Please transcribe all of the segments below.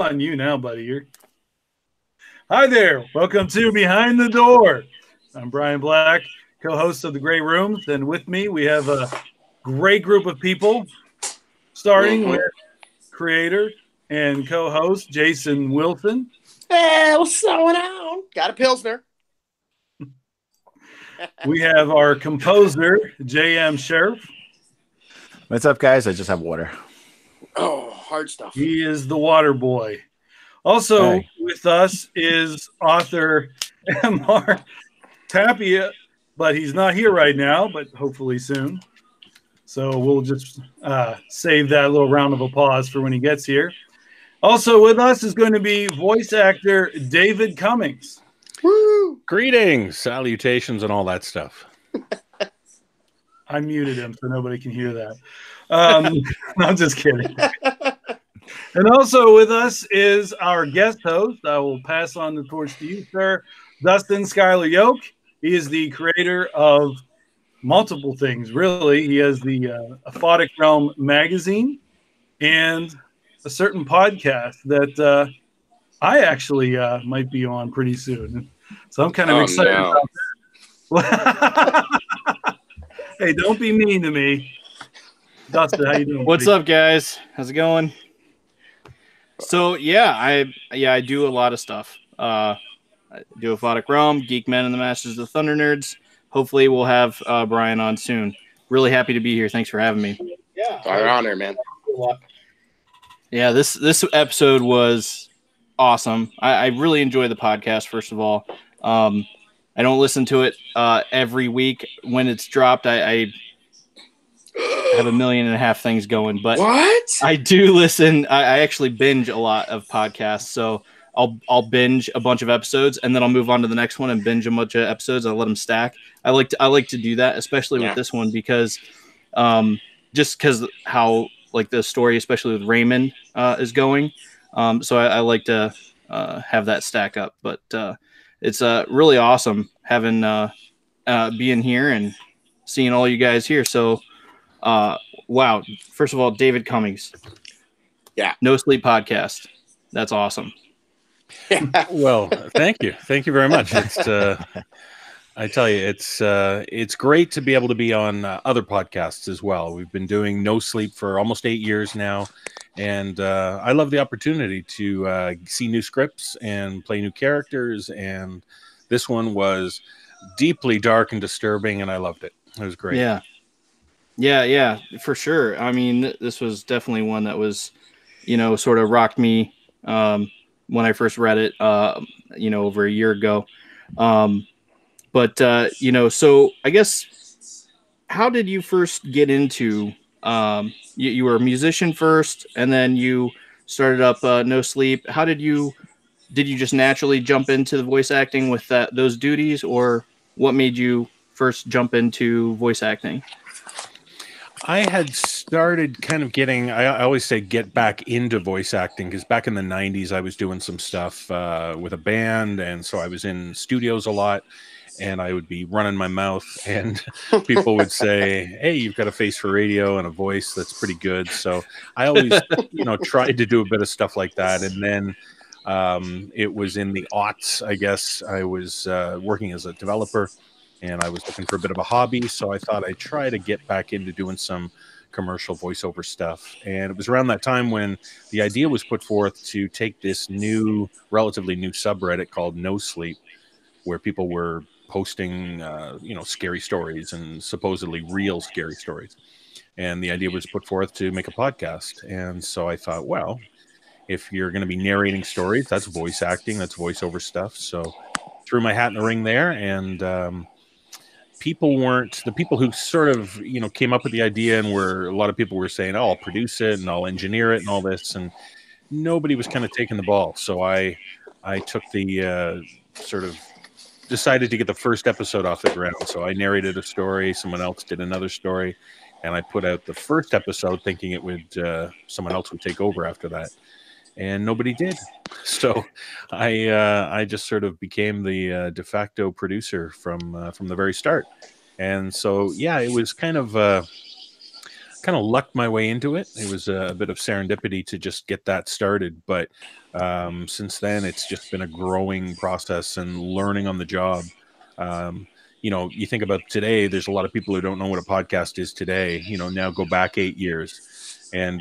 on you now, buddy. Hi there. Welcome to Behind the Door. I'm Brian Black, co-host of The Great Rooms, and with me we have a great group of people, starting with creator and co-host Jason Wilson. Hey, what's going on? Got a Pilsner. We have our composer, J.M. Scherf. What's up, guys? I just have water. Oh, hard stuff. He is the water boy. Also with us is author M.R. Tapia, but he's not here right now, but hopefully soon. So we'll just save that little round of applause for when he gets here. Also with us is going to be voice actor David Cummings. Woo! Greetings, salutations, and all that stuff. I muted him so nobody can hear that. I'm just kidding. And also with us is our guest host. I will pass on the torch to you, sir, Dustin Schyler Yoak. He is the creator of multiple things, really. He has the Aphotic Realm Magazine and a certain podcast that I actually might be on pretty soon. So I'm kind of excited about that. Hey, don't be mean to me. Dustin, how you doing? What's up, guys? How's it going? So I do a lot of stuff. I do Aphotic Realm, Geek-Men, and the Masters of the ThunderNerds. Hopefully, we'll have Brian on soon. Really happy to be here. Thanks for having me. Yeah, our honor, man. Yeah, this episode was awesome. I really enjoy the podcast. First of all, I don't listen to it every week when it's dropped. I have 1.5 million things going, but what? I do listen. I actually binge a lot of podcasts, so I'll binge a bunch of episodes and then I'll move on to the next one and binge a bunch of episodes. I'll let them stack. I like to do that, especially with this one because just because how like the story, especially with Raymond, is going. So I like to have that stack up, but it's really awesome having being here and seeing all you guys here. So. Wow. First of all, David Cummings. Yeah. No Sleep Podcast. That's awesome. Well, thank you. Thank you very much. It's I tell you, it's great to be able to be on other podcasts as well. We've been doing No Sleep for almost 8 years now, and I love the opportunity to see new scripts and play new characters, and this one was deeply dark and disturbing, and I loved it. It was great. Yeah, for sure. I mean, this was definitely one that was, sort of rocked me when I first read it, over a year ago. So I guess, how did you first get into, you were a musician first, and then you started up No Sleep. How did you just naturally jump into the voice acting with those duties, or what made you first jump into voice acting? I had started kind of getting, I always say get back into voice acting because back in the 90s, I was doing some stuff with a band. And so I was in studios a lot and I would be running my mouth and people would say, hey, you've got a face for radio and a voice that's pretty good. So I always, tried to do a bit of stuff like that. And then it was in the aughts, I guess. I was working as a developer. And I was looking for a bit of a hobby, so I thought I'd try to get back into doing some commercial voiceover stuff. And it was around that time when the idea was put forth to take this relatively new subreddit called No Sleep, where people were posting, scary stories and supposedly real scary stories. And the idea was put forth to make a podcast. And so I thought, well, if you're going to be narrating stories, that's voice acting, that's voiceover stuff. So threw my hat in the ring there, and the people who sort of came up with the idea, and a lot of people were saying, oh, I'll produce it and I'll engineer it and all this, and nobody was kind of taking the ball. So I took the sort of decided to get the first episode off the ground. So I narrated a story, someone else did another story, and I put out the first episode thinking someone else would take over after that. And nobody did. So I just sort of became the de facto producer from the very start. And so, yeah, it was kind of kind of lucked my way into it. It was a bit of serendipity to just get that started. But since then, it's just been a growing process and learning on the job. You know, you think about today, there's a lot of people who don't know what a podcast is today. You know, now go back 8 years and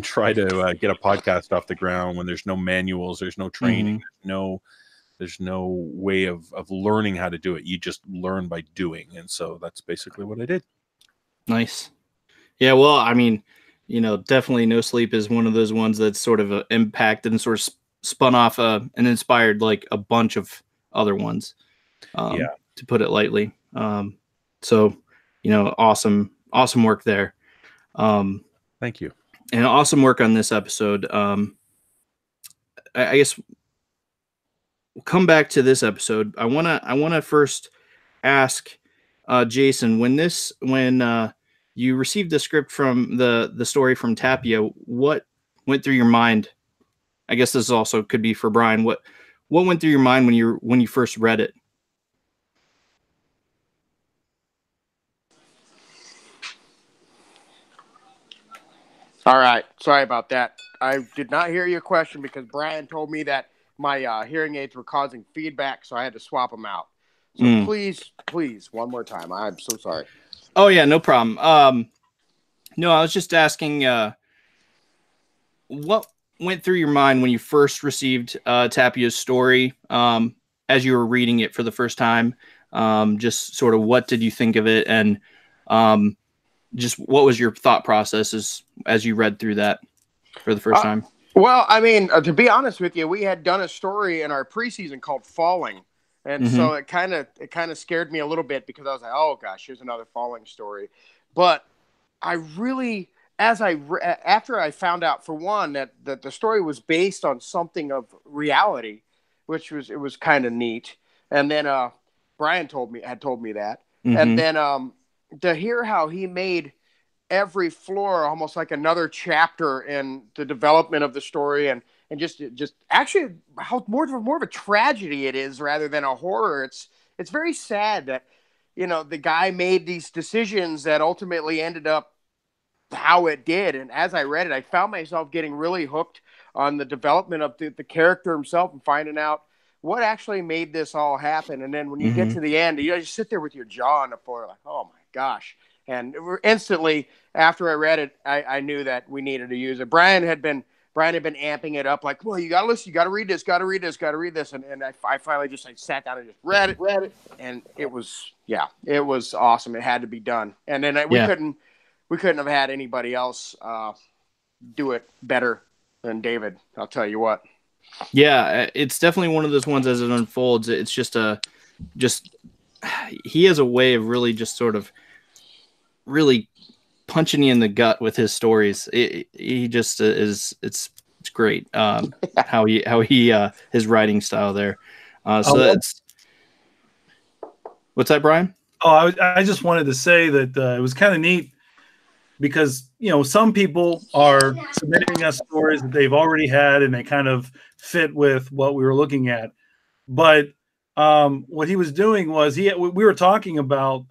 try to get a podcast off the ground when there's no manuals, there's no training, there's no way of learning how to do it. You just learn by doing. And so that's basically what I did. Nice. Yeah, well, I mean, you know, definitely No Sleep is one of those ones that's sort of impacted and sort of spun off and inspired like a bunch of other ones, to put it lightly. So, you know, awesome work there. Thank you. And awesome work on this episode. I guess we'll come back to this episode. I wanna first ask Jason, when you received the script from the story from Tapia, what went through your mind? I guess this also could be for Brian. What went through your mind when you first read it? All right. Sorry about that. I did not hear your question because Brian told me that my hearing aids were causing feedback, so I had to swap them out. So please, one more time. I'm so sorry. Oh, yeah, no problem. No, I was just asking what went through your mind when you first received Tapia's story as you were reading it for the first time? Just sort of what did you think of it? And just what was your thought process as you read through that for the first time? Well, I mean, to be honest with you, we had done a story in our preseason called Falling. And so it kind of scared me a little bit because I was like, oh gosh, here's another Falling story. But I really, after I found out, for one, that the story was based on something of reality, it was kind of neat. And then Brian had told me that. And then to hear how he made every floor almost like another chapter in the development of the story, and just actually how more of a tragedy it is rather than a horror. It's very sad that, you know, the guy made these decisions that ultimately ended up how it did. And as I read it, I found myself getting really hooked on the development of the character himself and finding out what actually made this all happen. And then when you get to the end, you just sit there with your jaw on the floor like, oh my gosh. And instantly after I read it, I knew that we needed to use it. Brian had been amping it up like, well, you got to listen, you got to read this. And I finally just sat down and just read it. And it was awesome. It had to be done. And then we couldn't have had anybody else do it better than David. I'll tell you what. Yeah, it's definitely one of those ones as it unfolds. It's just he has a way of really just sort of really punching you in the gut with his stories. He just is. It's great. How he his writing style there. So that's what's that, Brian? Oh, I just wanted to say that it was kind of neat because, you know, some people are submitting us stories that they've already had and they kind of fit with what we were looking at. But what he was doing was we were talking about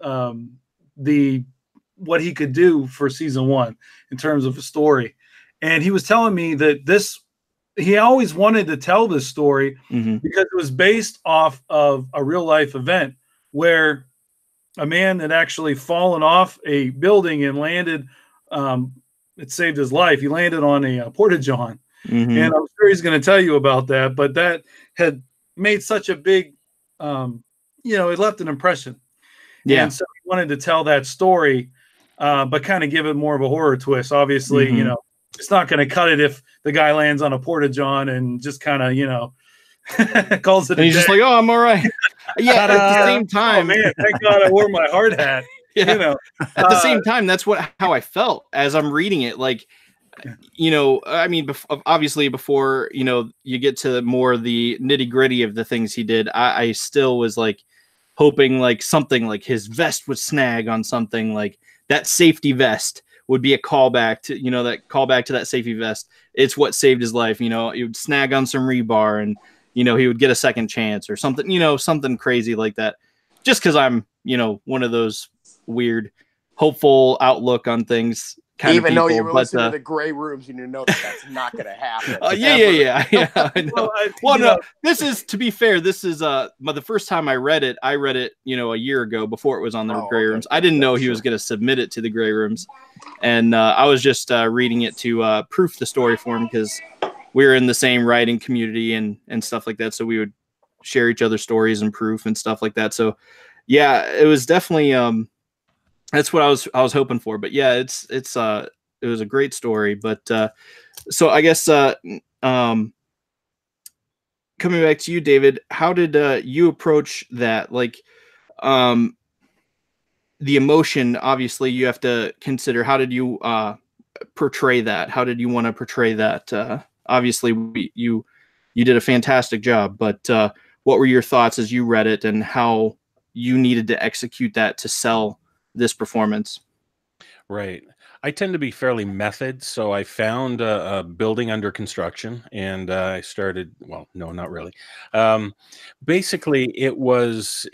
what he could do for season 1 in terms of a story. And he was telling me that he always wanted to tell this story because it was based off of a real life event where a man had actually fallen off a building and landed. It saved his life. He landed on a porta-john. And I'm sure he's going to tell you about that, but that had made such a big, it left an impression. Yeah. And so he wanted to tell that story, but kind of give it more of a horror twist. Obviously, you know, it's not going to cut it if the guy lands on a porta-john and just kind of, you know, calls it. And he's just like, oh, I'm all right. Yeah. At the same time, oh, man, thank God I wore my hard hat. Yeah. You know, at the same time, that's how I felt as I'm reading it. Like, you know, I mean, obviously before, you know, you get to more the nitty gritty of the things he did, I still was like hoping like something like his vest would snag on something, like that safety vest would be a callback to, you know, that callback to that safety vest. It's what saved his life. You know, he would snag on some rebar and, you know, he would get a second chance or something, you know, something crazy like that. Just because I'm, you know, one of those weird, hopeful outlook on things. kind Even of though people. you were listening to the Gray Rooms, you know that's not going to happen. Yeah. I know. Well, No, this is, to be fair, this is the first time I read it, a year ago before it was on the Gray Rooms. I didn't know he was going to submit it to the Gray Rooms. And I was just reading it to proof the story for him, because we were in the same writing community and stuff like that. So we would share each other's stories and proof and stuff like that. So yeah, it was definitely that's what I was hoping for. But yeah, it was a great story. But so I guess coming back to you, David, how did you approach that? Like the emotion, obviously you have to consider, how did you portray that? How did you want to portray that? Obviously you did a fantastic job, but what were your thoughts as you read it, and how you needed to execute that to sell this performance? Right. I tend to be fairly method, so I found a building under construction, and I started. Well, no, not really. Basically, it was,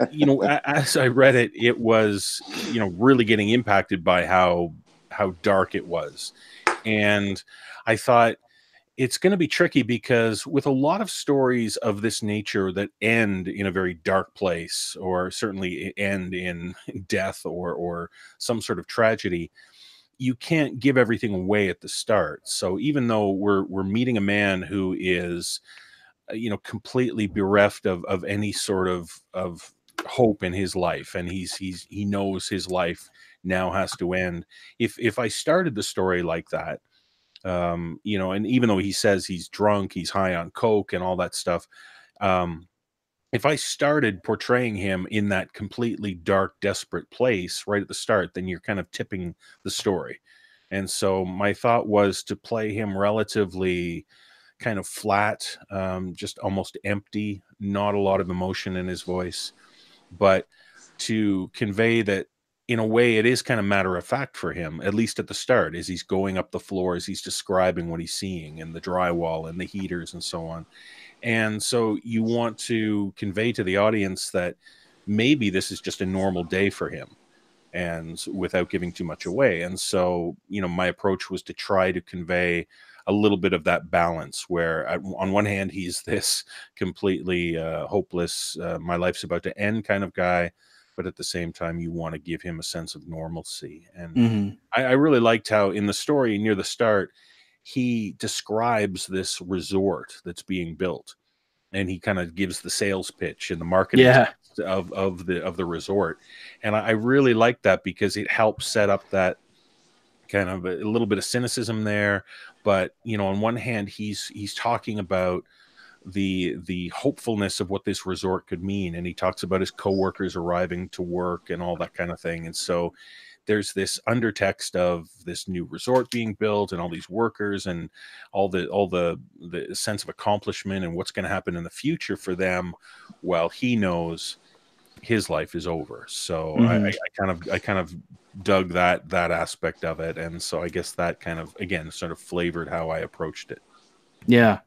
as I read it, it was, really getting impacted by how dark it was, and I thought it's going to be tricky, because with a lot of stories of this nature that end in a very dark place, or certainly end in death or some sort of tragedy, you can't give everything away at the start. So even though we're meeting a man who is, completely bereft of any sort of hope in his life, and he knows his life now has to end. If I started the story like that, and even though he says he's drunk, he's high on coke and all that stuff, if I started portraying him in that completely dark, desperate place right at the start, then you're kind of tipping the story. And so my thought was to play him relatively kind of flat, just almost empty, not a lot of emotion in his voice, but to convey that in a way it is kind of matter of fact for him, at least at the start, as he's going up the floors, he's describing what he's seeing, and the drywall and the heaters and so on. And so you want to convey to the audience that maybe this is just a normal day for him, and without giving too much away. And so, my approach was to try to convey a little bit of that balance, where on one hand, he's this completely hopeless, my life's about to end kind of guy, but at the same time, you want to give him a sense of normalcy. And I really liked how in the story near the start, he describes this resort that's being built, and he kind of gives the sales pitch and the marketing of the resort. And I really like that, because it helps set up that kind of a little bit of cynicism there. But on one hand, he's talking about the hopefulness of what this resort could mean, and he talks about his coworkers arriving to work and all that kind of thing. And so there's this undertext of this new resort being built, and all these workers, and all the sense of accomplishment and what's going to happen in the future for them, while he knows his life is over. So I kind of dug that aspect of it, and so I guess that kind of, again, sort of flavored how I approached it. Yeah.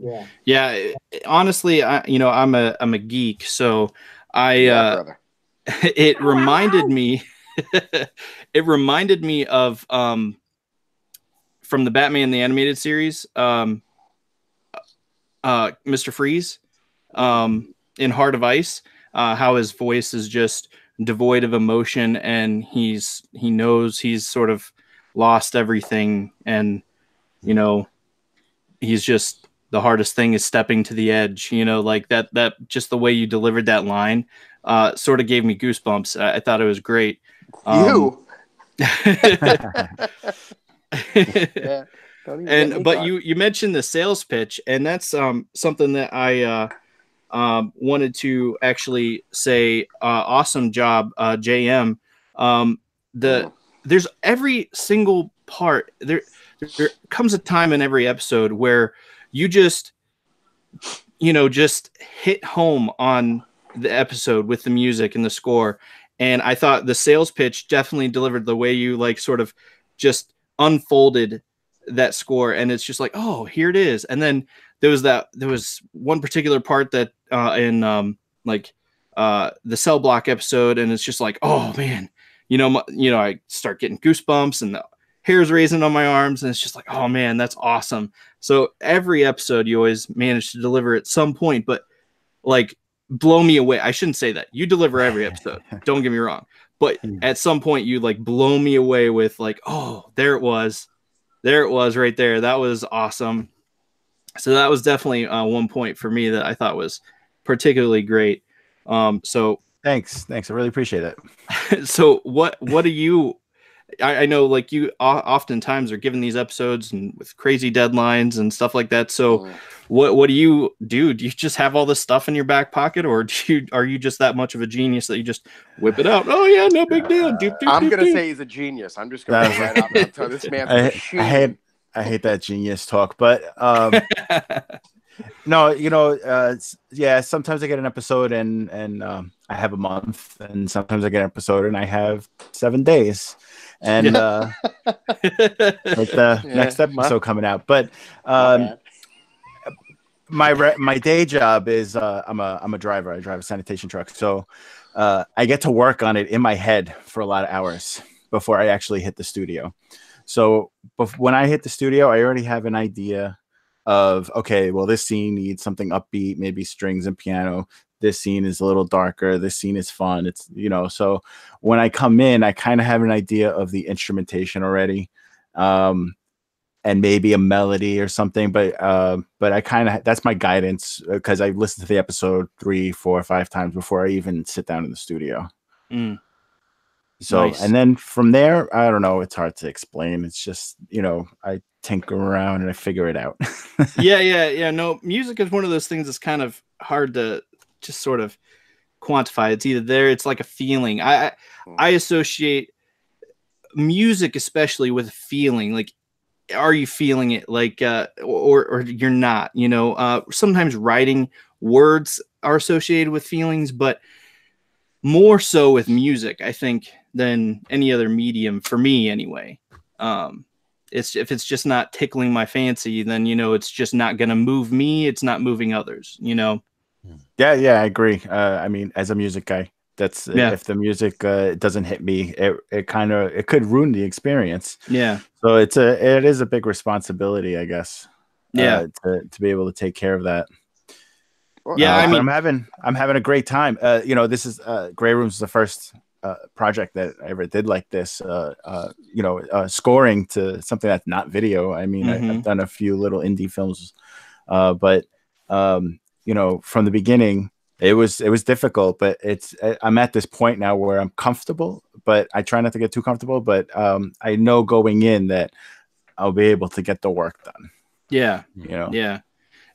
Honestly, I'm a geek, so it reminded me. It reminded me of from the Batman the Animated Series, Mr. Freeze, in Heart of Ice, how his voice is just devoid of emotion, and he knows he's sort of lost everything, and he's just, the hardest thing is stepping to the edge, like that just the way you delivered that line sort of gave me goosebumps. I thought it was great. Yeah, but you mentioned the sales pitch, and that's something that I wanted to actually say. Awesome job, JM. There's every single part there comes a time in every episode where you just hit home on the episode with the music and the score. And I thought the sales pitch definitely delivered the way you sort of just unfolded that score. And it's just like, oh, here it is. And then there was one particular part that in the cell block episode. And it's just like, oh man, I start getting goosebumps, and hairs raising on my arms, and it's just like, oh man, that's awesome. So every episode you always manage to deliver at some point, but like blow me away. I shouldn't say that. You deliver every episode. Don't get me wrong. But at some point you like blow me away with like, oh, there it was. There it was right there. That was awesome. So that was definitely one point for me that I thought was particularly great. So Thanks. I really appreciate it. so what do you, I know like you oftentimes are given these episodes and with crazy deadlines and stuff like that. So what do you do? Do you just have all this stuff in your back pocket, or are you just that much of a genius that you just whip it out? Oh yeah, no big deal. I'm going to say he's a genius. I'm just going to right out and tell this man's a machine. I hate that genius talk, but no, you know, yeah, sometimes I get an episode and I have a month, and sometimes I get an episode and I have 7 days. And like the next episode coming out. But my day job is I'm a driver. I drive a sanitation truck, so I get to work on it in my head for a lot of hours before I actually hit the studio. So when I hit the studio, I already have an idea of, okay, well, this scene needs something upbeat, maybe strings and piano. This scene is a little darker. This scene is fun. It's, you know, so when I come in, I kind of have an idea of the instrumentation already, and maybe a melody or something. But I kind of, that's my guidance, because I listened to the episode 3, 4, 5 times before I even sit down in the studio. So, nice. And then from there, I don't know, it's hard to explain. It's just, you know, I tinker around and I figure it out. Yeah. No, music is one of those things that's kind of hard to just sort of quantify. It's either there, it's like a feeling. I associate music especially with feeling. Like, are you feeling it? Like, or you're not, you know. Sometimes writing words are associated with feelings, but more so with music, I think, than any other medium, for me anyway. If it's just not tickling my fancy, then, you know, it's just not going to move me. It's not moving others, you know? Yeah, I agree. I mean, as a music guy, that's if the music doesn't hit me, it could ruin the experience. Yeah. So it is a big responsibility, I guess. Yeah. To be able to take care of that. Yeah, I mean, I'm having a great time. You know, this is Grey Room's the first project that I ever did like this. You know, scoring to something that's not video. I mean, I've done a few little indie films, but you know, from the beginning, it was difficult. But I'm at this point now where I'm comfortable, but I try not to get too comfortable. But I know going in that I'll be able to get the work done. Yeah, you know. Yeah.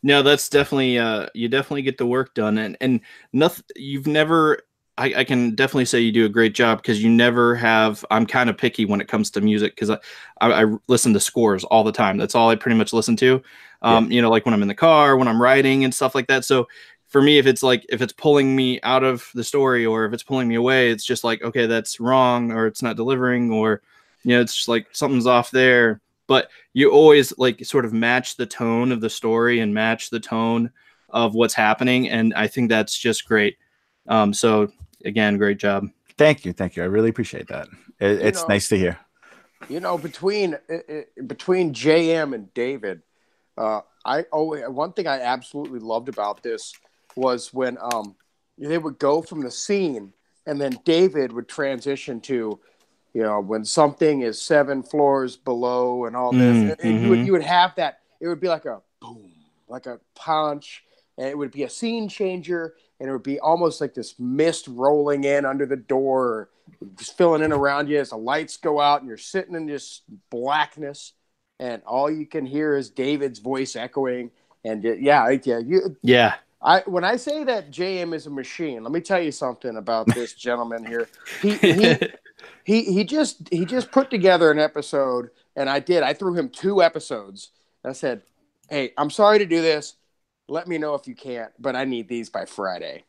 No, that's definitely you definitely get the work done, and nothing. You've never. I can definitely say you do a great job, because you never have. I'm kind of picky when it comes to music, because I listen to scores all the time. That's all I pretty much listen to. You know, like when I'm in the car, when I'm writing and stuff like that. So for me, if it's pulling me out of the story, or if it's pulling me away, it's just like, okay, that's wrong, or it's not delivering, or, you know, it's just like something's off there. But you always like sort of match the tone of the story and match the tone of what's happening. And I think that's just great. So again, great job. Thank you. I really appreciate that. It's nice to hear. You know, between JM and David, one thing I absolutely loved about this was when they would go from the scene, and then David would transition to, you know, when something is 7 floors below and all this, and you would have that. It would be like a boom, like a punch, and it would be a scene changer, and it would be almost like this mist rolling in under the door, just filling in around you as the lights go out, and you're sitting in this blackness, and all you can hear is David's voice echoing. And when I say that JM is a machine, let me tell you something about this gentleman here. He just put together an episode, and I threw him 2 episodes. I said, "Hey, I'm sorry to do this. Let me know if you can't, but I need these by Friday."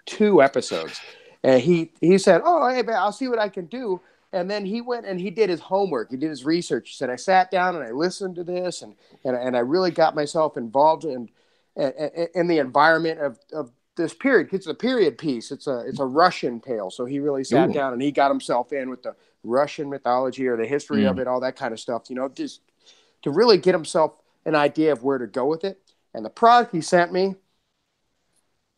Two episodes. And he said, "Oh, hey, man, I'll see what I can do." And then he went and he did his homework. He did his research. He said, "I sat down and I listened to this, and I really got myself involved in the environment of this period. It's a period piece. It's a Russian tale. So he really sat down and he got himself in with the Russian mythology or the history of it, all that kind of stuff. Just to really get himself an idea of where to go with it. And the product he sent me,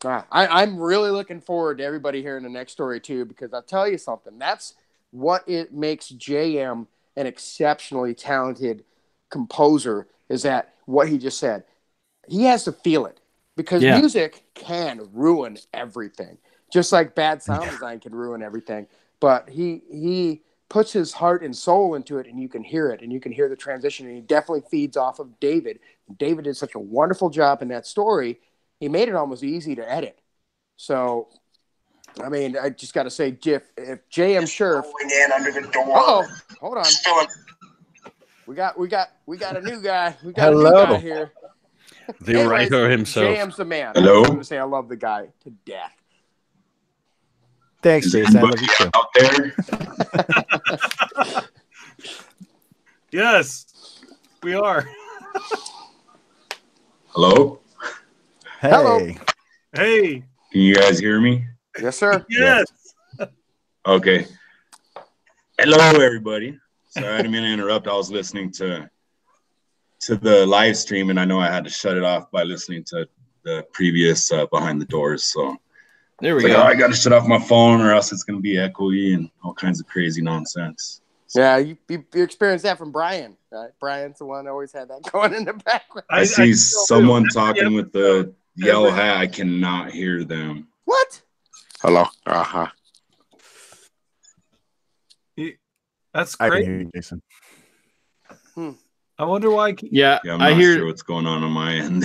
I'm really looking forward to everybody hearing the next story too, because I'll tell you something. That's what it makes JM an exceptionally talented composer, is that what he just said. He has to feel it, because music can ruin everything, just like bad sound design can ruin everything. But he puts his heart and soul into it, and you can hear it, and you can hear the transition, and he definitely feeds off of David. David did such a wonderful job in that story. He made it almost easy to edit. So, I mean, I just got to say, if JM Scherf in under the door. Oh, hold on. We got a new guy. We got a new guy here. The writer himself. JM's the man. Hello. I just wanted to say I love the guy to death. Thanks, Jason. I love you too. Out there? Yes, we are. Hello? Hey. Hello. Hey. Can you guys hear me? Yes, sir. Yes. Okay. Hello, everybody. Sorry, I didn't mean to interrupt. I was listening to the live stream, and I know I had to shut it off by listening to the previous Behind the Doors. So There we like, go. I got to shut off my phone, or else it's going to be echoey and all kinds of crazy nonsense. Yeah, you experienced that from Brian. Right? Brian's the one that always had that going in the background. I see someone talking with the yellow hat. I cannot hear them. What? Hello. Uh-huh. That's I can great. hear you, Jason. I wonder why. Yeah, Yeah, I'm I not hear. sure what's going on my end.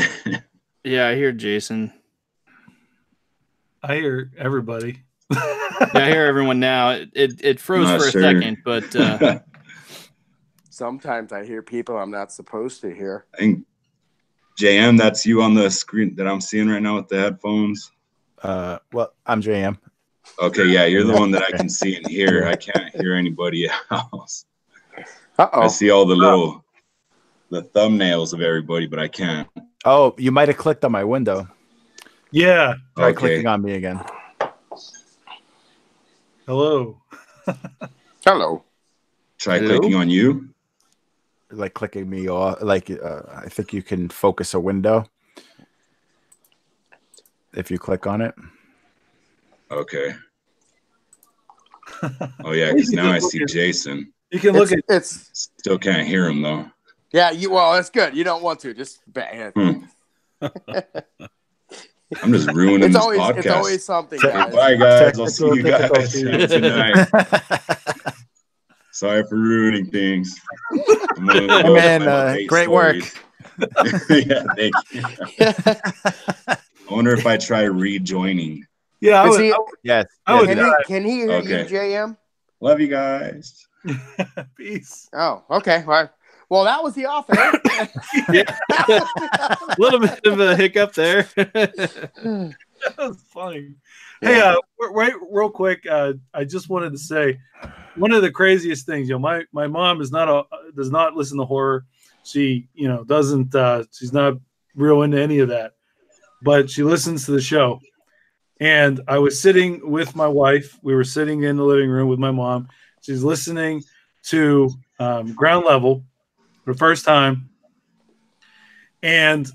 Yeah, I hear Jason. I hear everybody. Yeah, I hear everyone now. It froze Not for a sure. second, but Sometimes I hear people I'm not supposed to hear. I think JM, that's you on the screen that I'm seeing right now with the headphones. Well, I'm JM. Okay, yeah, you're the one that I can see and hear. I can't hear anybody else. I Uh-oh. see all the thumbnails of everybody, but I can't. Oh, you might have clicked on my window. Yeah. Try Okay. clicking on me again. Hello. Hello. Try Hello? clicking on you. Like clicking me off. Like I think you can focus a window if you click on it. Okay. Oh yeah, because now I see Jason. You can look at. It's Still can't hear him though. yeah. Well, that's good. You don't want to just bang. I'm just ruining It's this always podcast. it's always something, guys. Bye guys. I'll see you Technical guys difficulties. tonight. Sorry for ruining things. I'm gonna Hey, go man, with my 8 great work. stories. Yeah, thank you. I wonder if I try rejoining. Yeah, I Is would, he- I would- Yes. I would Can do he, that. can he hear Okay. you, JM? Love you guys. Peace. Oh, okay. Well, that was the offer. a little bit of a hiccup there. That was funny. Hey, right, real quick. I just wanted to say one of the craziest things. My mom does not listen to horror. She doesn't. She's not real into any of that, but she listens to the show. And I was sitting with my wife. We were sitting in the living room with my mom. She's listening to Ground Level for the first time, and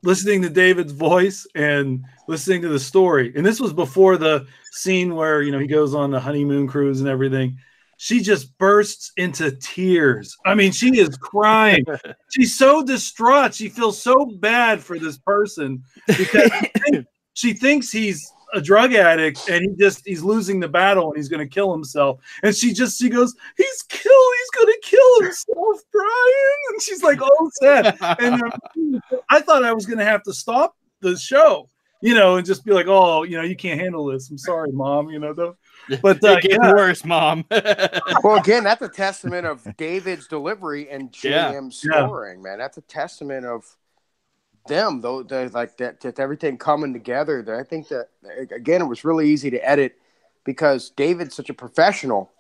listening to David's voice and listening to the story. And this was before the scene where, he goes on the honeymoon cruise and everything. She just bursts into tears. I mean, she is crying. She's so distraught. She feels so bad for this person because she thinks he's a drug addict and he's losing the battle and he's going to kill himself. And she goes, he's going to kill himself, Brian. And she's like, oh, sad. And I thought I was going to have to stop the show, and just be like, oh, you can't handle this. I'm sorry, Mom, But It gets worse, Mom. Well, again, that's a testament of David's delivery and JM's Yeah. scoring, man. That's a testament of them, though. Like that everything coming together. I think that again, it was really easy to edit because David's such a professional.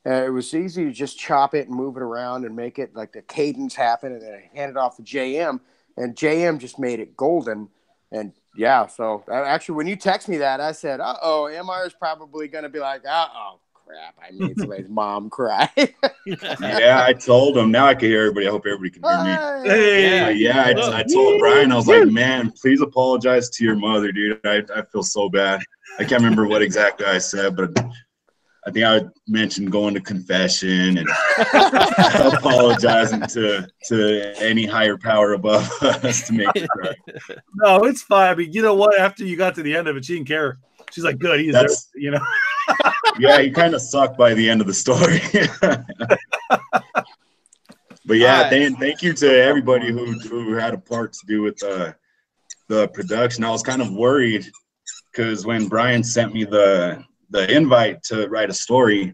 It was easy to just chop it and move it around and make it like the cadence happen, and then hand it off to JM, and JM just made it golden. And yeah, so actually, when you text me that, I said, "Uh-oh, MR is probably gonna be like, oh crap, I made somebody's mom cry." Yeah, I told him. Now I can hear everybody. I hope everybody can hear me. Hey, Yeah, I told Brian, I was like, man, please apologize to your mother, dude. I feel so bad. I can't remember what exactly I said, but I think I mentioned going to confession and apologizing to any higher power above us to make it right. no, it's fine. I mean, you know what? After you got to the end of it, she didn't care. She's like, good, he's there, you know. Yeah, he kind of sucked by the end of the story. But yeah, thank you to everybody who had a part to do with the production. I was kind of worried because when Brian sent me the invite to write a story,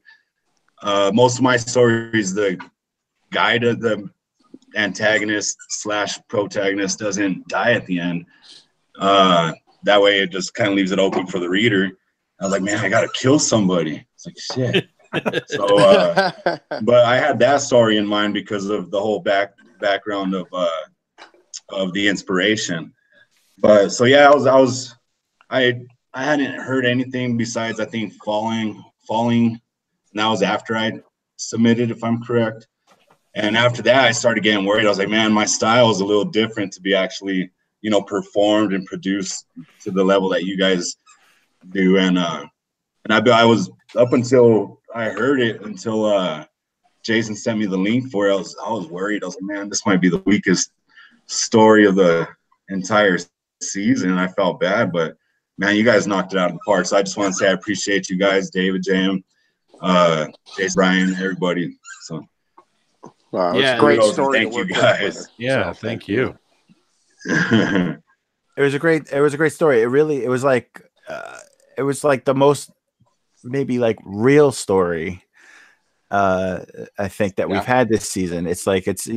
most of my stories, the guy to the antagonist / protagonist doesn't die at the end. That way it just kind of leaves it open for the reader. I was like, man, I gotta kill somebody. It's like, shit. So but I had that story in mind because of the whole background of the inspiration. But so yeah, I hadn't heard anything besides, I think, falling, and that was after I submitted, if I'm correct. And after that, I started getting worried. I was like, man, my style is a little different to be actually, you know, performed and produced to the level that you guys do. And I was, up until I heard it, until Jason sent me the link for it, I was worried. I was like, man, this might be the weakest story of the entire season. And I felt bad, but man, you guys knocked it out of the park. So I just want to say I appreciate you guys, David, Jam, Jason, Brian, everybody. So wow, it's a great story. Thank you guys. Yeah, so, thank you. It was a great story. It was like the most maybe like real story I think that we've had this season. It's like it's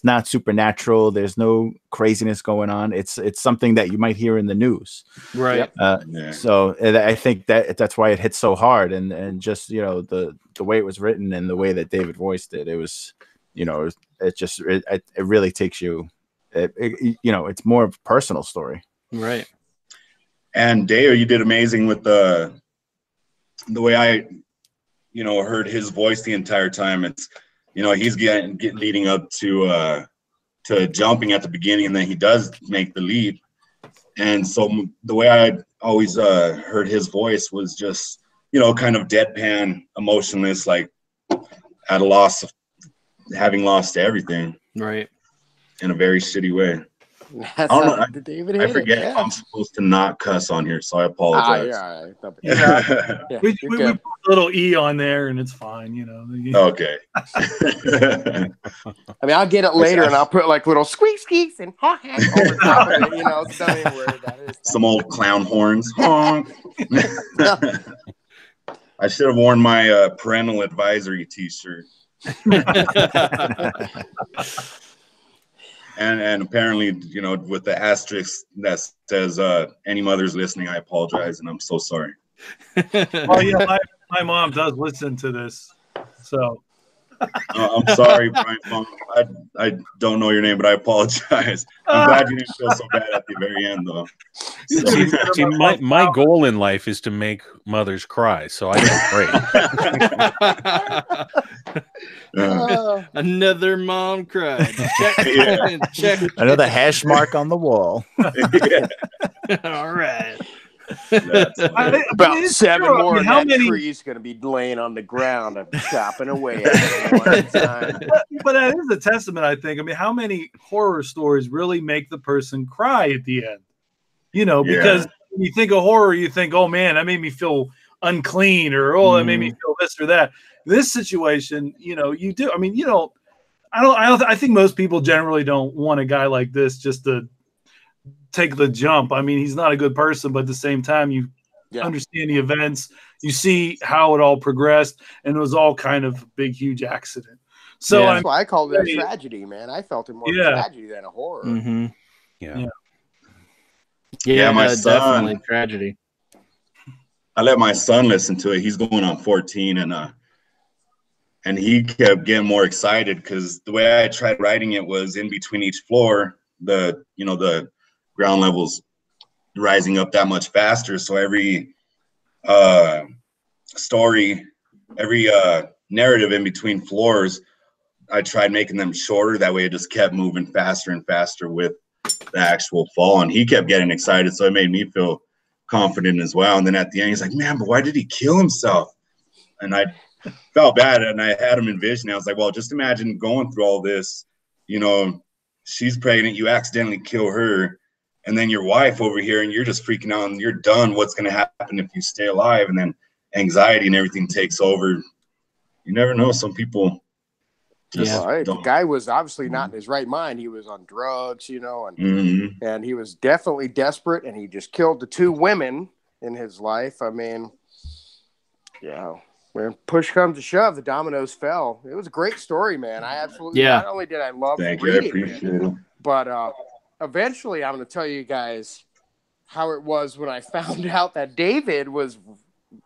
not supernatural. There's no craziness going on. It's something that you might hear in the news, right? So I think that's why it hits so hard, and just the way it was written and the way that David voiced it. It was it really takes you. It's more of a personal story, right? And Deo, you did amazing with the way I heard his voice the entire time. It's, he's getting leading up to jumping at the beginning, and then he does make the leap. And so the way I always heard his voice was just, kind of deadpan, emotionless, like at a loss of having lost everything. Right. In a very shitty way. I don't know. I forget if I'm supposed to not cuss on here, so I apologize. We put a little E on there, and it's fine, Okay. I mean, I'll get it later, and I'll put like little squeaks and honk over top of it. So don't even worry about it. Some old clown horns. Honk. I should have worn my parental advisory T-shirt. And apparently, with the asterisk that says any mothers listening, I apologize, and I'm so sorry. Well, yeah, my mom does listen to this, so. I'm sorry, Brian. Mom. I don't know your name, but I apologize. I'm glad you didn't feel so bad at the very end, though. So. See, my goal in life is to make mothers cry, so I did great. Another mom cried. Check. Another hash mark on the wall. All right. About 7 more. I mean, how many trees going to be laying on the ground? I'm chopping away at it one time. But that is a testament, I think. I mean, how many horror stories really make the person cry at the end? Because when you think of horror, you think, "Oh man, that made me feel unclean," or "Oh, that made me feel this or that." This situation, you do. I mean, I think most people generally don't want a guy like this just to take the jump. I mean, he's not a good person, but at the same time, you understand the events, you see how it all progressed, and it was all kind of a big, huge accident. So that's why I called it a tragedy, man. I felt it more of a tragedy than a horror. Mm-hmm. Yeah, my son, definitely tragedy. I let my son listen to it. He's going on 14, and he kept getting more excited because the way I tried writing it was in between each floor, the ground levels rising up that much faster. So every story, every narrative in between floors, I tried making them shorter. That way it just kept moving faster and faster with the actual fall. And he kept getting excited. So it made me feel confident as well. And then at the end, he's like, man, but why did he kill himself? And I felt bad. And I had him envision. I was like, well, just imagine going through all this, you know, she's pregnant, you accidentally kill her, and then your wife over here, and you're just freaking out and you're done. What's going to happen if you stay alive? And then anxiety and everything takes over. You never know. Some people just the guy was obviously not in his right mind. He was on drugs, you know, and he was definitely desperate, and he just killed the 2 women in his life. I mean, yeah, when push comes to shove, the dominoes fell. It was a great story, man. I absolutely, not only did I love reading it, but eventually I'm going to tell you guys how it was when I found out that David was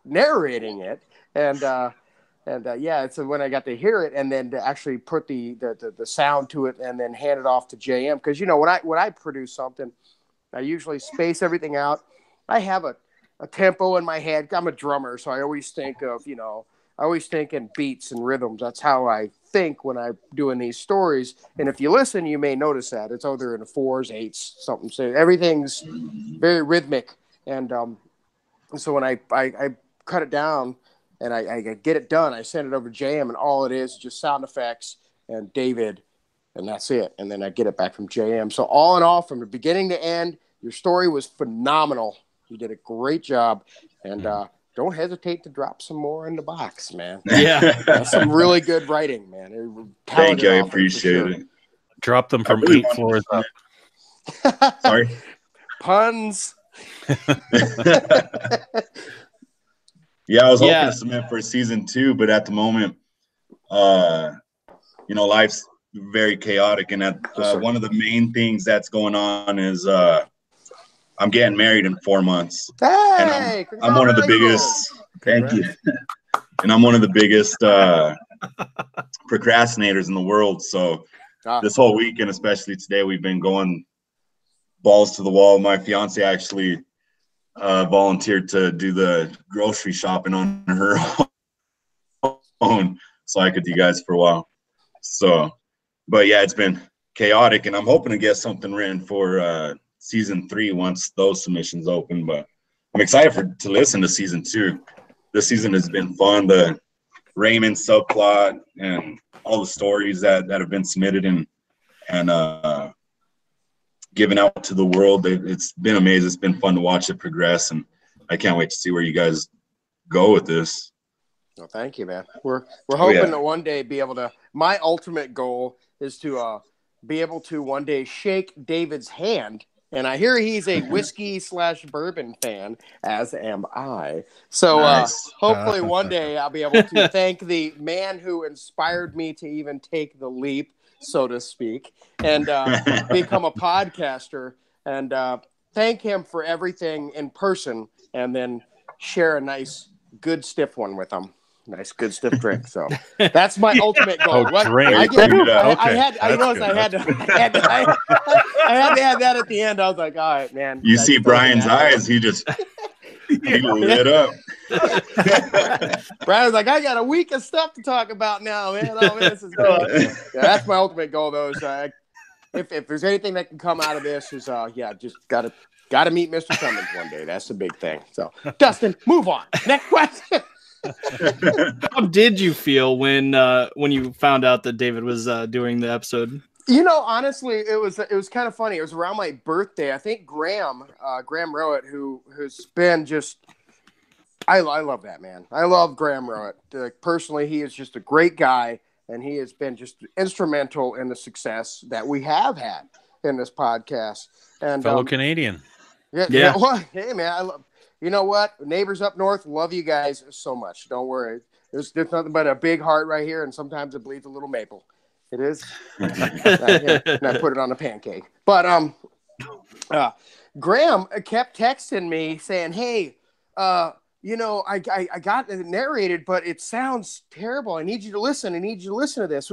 narrating it. And so when I got to hear it and then to actually put the sound to it and then hand it off to JM, because, you know, when I produce something, I usually space everything out. I have a tempo in my head. I'm a drummer, so I always think of, you know, in beats and rhythms. That's how I think when I'm doing these stories. And if you listen, you may notice that it's either in the 4s, 8s, something. So everything's very rhythmic. And so when I cut it down and I get it done, I send it over to JM, and all it is just sound effects and David, and that's it. And then I get it back from JM. So all in all, from the beginning to end, your story was phenomenal. You did a great job. And don't hesitate to drop some more in the box, man. Yeah. That's some really good writing, man. Thank you. I appreciate it. Drop them from 8 floors up. Sorry. Puns. Yeah, I was hoping to submit for season 2, but at the moment, you know, life's very chaotic. And one of the main things that's going on is I'm getting married in 4 months. Hey, and I'm one of the biggest. Thank you. And I'm one of the biggest procrastinators in the world. So this whole weekend, especially today, we've been going balls to the wall. My fiance actually volunteered to do the grocery shopping on her own, so I could do you guys for a while. So, but yeah, it's been chaotic, and I'm hoping to get something written for season 3 once those submissions open. But I'm excited to listen to season 2. This season has been fun. The Raymond subplot and all the stories that have been submitted and given out to the world. It's been amazing. It's been fun to watch it progress, and I can't wait to see where you guys go with this. Well, thank you, man. We're hoping to one day be able to. My ultimate goal is to be able to one day shake David's hand. And I hear he's a whiskey/bourbon fan, as am I. So hopefully one day I'll be able to thank the man who inspired me to even take the leap, so to speak, and become a podcaster, and thank him for everything in person, and then share a nice, good, stiff one with him. Nice, good, stiff drink. So that's my ultimate goal. Drink. I had to add that at the end. I was like, all right, man. You see Brian's eyes. He just he lit up. Brian was like, I got a week of stuff to talk about now, man. Oh, man, this is good. Yeah, that's my ultimate goal, though. So if there's anything that can come out of this, is just gotta meet Mr. Cummings one day. That's the big thing. So Dustin, move on. Next question. How did you feel when you found out that David was doing the episode? You know, honestly, it was kind of funny. It was around my birthday. I think Graham Rowett, who's been just, I love that man. I love Graham Rowett. Personally, he is just a great guy, and he has been just instrumental in the success that we have had in this podcast. And fellow Canadian. Yeah. Well, hey man, I love. You know what? Neighbors up north, love you guys so much. Don't worry. There's nothing but a big heart right here, and sometimes it bleeds a little maple. It is. And I put it on a pancake. But Graham kept texting me saying, hey, you know, I got it narrated, but it sounds terrible. I need you to listen. I need you to listen to this.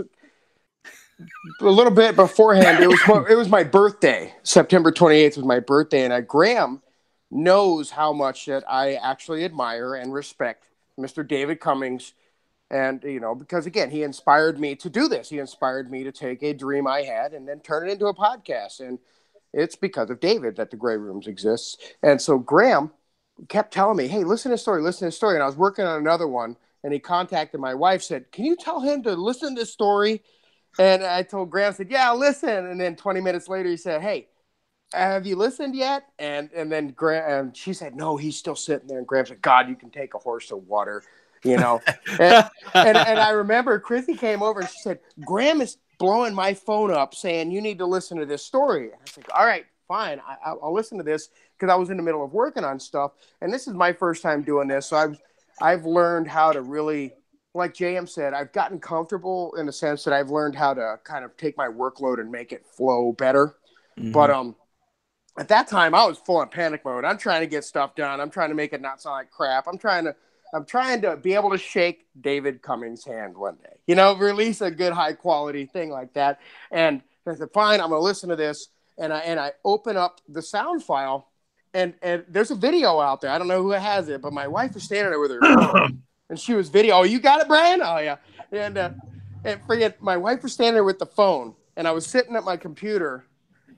a little bit beforehand, it was my birthday. September 28th was my birthday, and Graham knows how much that I actually admire and respect Mr. David Cummings. And, because again, he inspired me to do this. He inspired me to take a dream I had and then turn it into a podcast. And it's because of David that the Grey Rooms exists. And so Graham kept telling me, hey, listen to this story. And I was working on another one, and he contacted my wife, said, can you tell him to listen to this story? And I told Graham, said, yeah, I'll listen. And then 20 minutes later, he said, hey, have you listened yet? And then Graham, she said, no, he's still sitting there. And Graham said, God, you can take a horse to water, and I remember Chrissy came over and she said, Graham is blowing my phone up saying, you need to listen to this story. And I was like, all right, fine. I'll listen to this, because I was in the middle of working on stuff. And this is my first time doing this. So I've learned how to really, like JM said, I've gotten comfortable in the sense that I've learned how to kind of take my workload and make it flow better. Mm-hmm. But at that time, I was full on panic mode. I'm trying to get stuff done. I'm trying to make it not sound like crap. I'm trying to be able to shake David Cummings' hand one day, release a good high quality thing like that. And I said, fine, I'm going to listen to this. And I open up the sound file, and there's a video out there. I don't know who has it, but my wife was standing there with her phone, and she was video. Oh, you got it, Brian? Oh yeah. And forget, my wife was standing there with the phone, and I was sitting at my computer,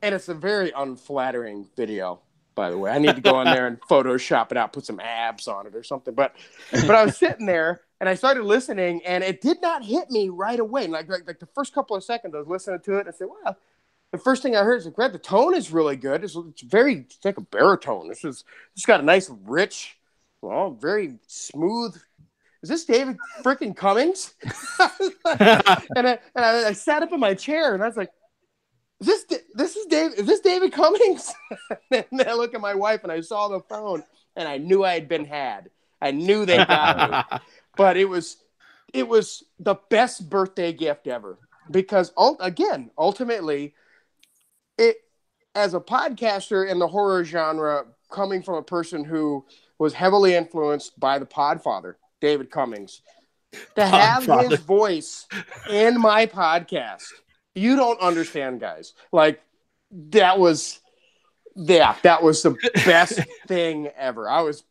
and it's a very unflattering video, by the way. I need to go in there and Photoshop it out, put some abs on it or something. But I was sitting there, and I started listening, and it did not hit me right away. Like the first couple of seconds, I was listening to it, and I said, wow. The first thing I heard is, the tone is really good. It's like a baritone. It's got a nice, rich, very smooth. Is this David freaking Cummings? and I sat up in my chair, and I was like, Is this David Cummings? And I look at my wife, and I saw the phone, and I knew I had been had. I knew they got me. But it was the best birthday gift ever, because ultimately, it, as a podcaster in the horror genre, coming from a person who was heavily influenced by the Podfather, David Cummings, to have his voice in my podcast, you don't understand, guys. Like, that was the best thing ever. I was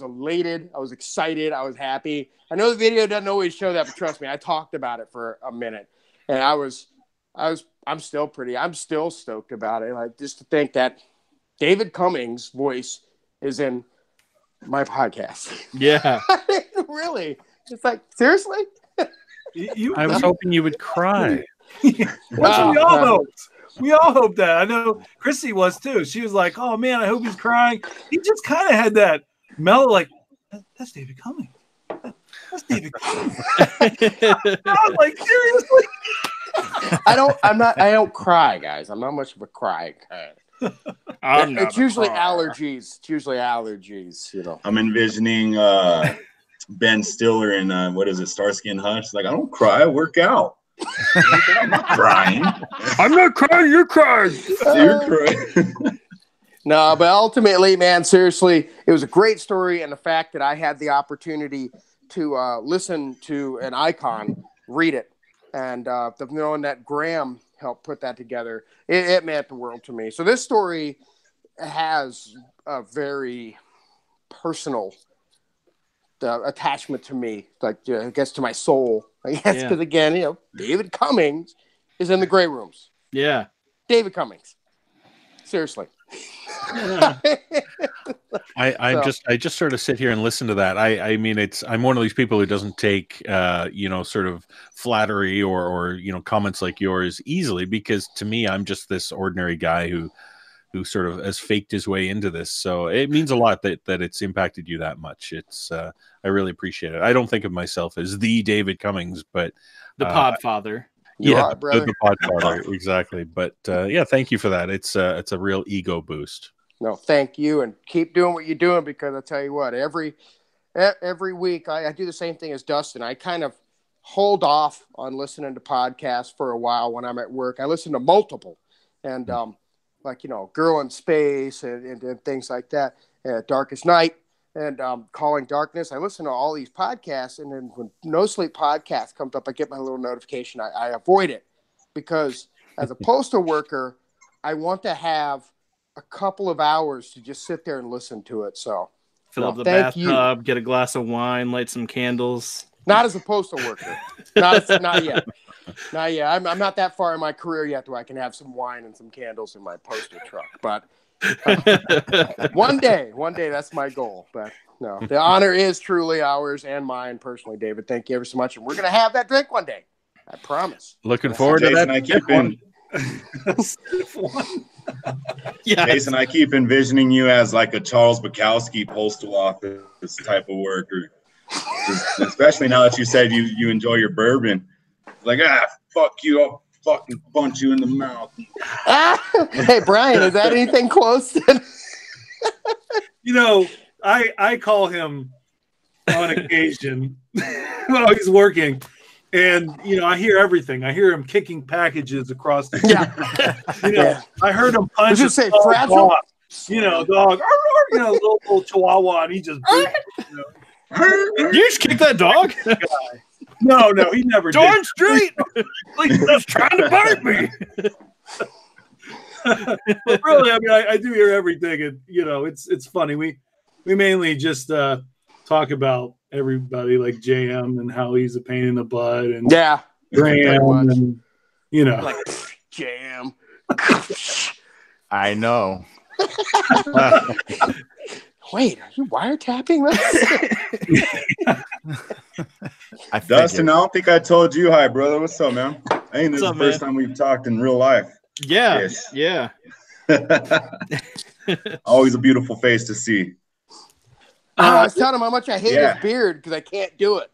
elated. I was excited. I was happy. I know the video doesn't always show that, but trust me, I talked about it for a minute, and I'm still stoked about it. Like, just to think that David Cummings' voice is in my podcast. Yeah. Really? It's like, seriously? I was hoping you would cry. That's what we all hoped. We all hope that. I know Chrissy was too. She was like, oh man, I hope he's crying. He just kind of had that mellow, like, that's David Cummings. That's David Cummings. I was like, seriously? I don't cry, guys. I'm not much of a cry kind. It's usually allergies. I'm envisioning Ben Stiller in what is it, Starsky and Hutch? Like, I don't cry, I work out. I'm not crying. I'm not crying. You're crying. You're crying. No, but ultimately, man, seriously, it was a great story, and the fact that I had the opportunity to listen to an icon read it, and knowing that Graham helped put that together, it meant the world to me. So this story has a very personal attachment to me, like I guess to my soul. I guess because again, David Cummings is in the Grey Rooms. Yeah, David Cummings. Seriously. I just sort of sit here and listen to that. I mean, I'm one of these people who doesn't take sort of flattery or comments like yours easily, because to me, I'm just this ordinary guy who sort of has faked his way into this. So it means a lot that it's impacted you that much. I really appreciate it. I don't think of myself as the David Cummings, but the Podfather. Yeah, the Podfather, exactly. But thank you for that. It's a real ego boost. No, thank you, and keep doing what you're doing, because I tell you what, every week I do the same thing as Dustin. I kind of hold off on listening to podcasts for a while when I'm at work. I listen to multiple, and Girl in Space and things like that, Darkest Night, and Calling Darkness. I listen to all these podcasts, and then when No Sleep Podcast comes up, I get my little notification. I avoid it, because as a postal worker, I want to have a couple of hours to just sit there and listen to it. So Fill up the thank bathtub, get a glass of wine, light some candles. Not as a postal worker. Not yet. Not yet. I'm not that far in my career yet where I can have some wine and some candles in my postal truck. But one day, that's my goal. But no, the honor is truly ours and mine personally, David. Thank you ever so much. And we're going to have that drink one day. I promise. Looking forward to that. Jason, I keep envisioning you as like a Charles Bukowski postal office type of worker. Especially now that you said you enjoy your bourbon. Like, fuck you, I'll fucking punch you in the mouth. Hey, Brian, is that anything close to... I call him on occasion when he's working. And, I hear everything. I hear him kicking packages across the I heard him punch a dog, dog, little chihuahua, and he just You just kick that dog? No, he never did. Darn straight! He was trying to bite me. But really, I do hear everything, and it's funny. We mainly just talk about everybody like JM and how he's a pain in the butt, and Graham, and like JM. I know. Wait, are you wiretapping this? Dustin, I don't think I told you hi, brother. What's up, man? This is the first time we've talked in real life. Yeah. Always a beautiful face to see. I was telling him how much I hate his beard because I can't do it.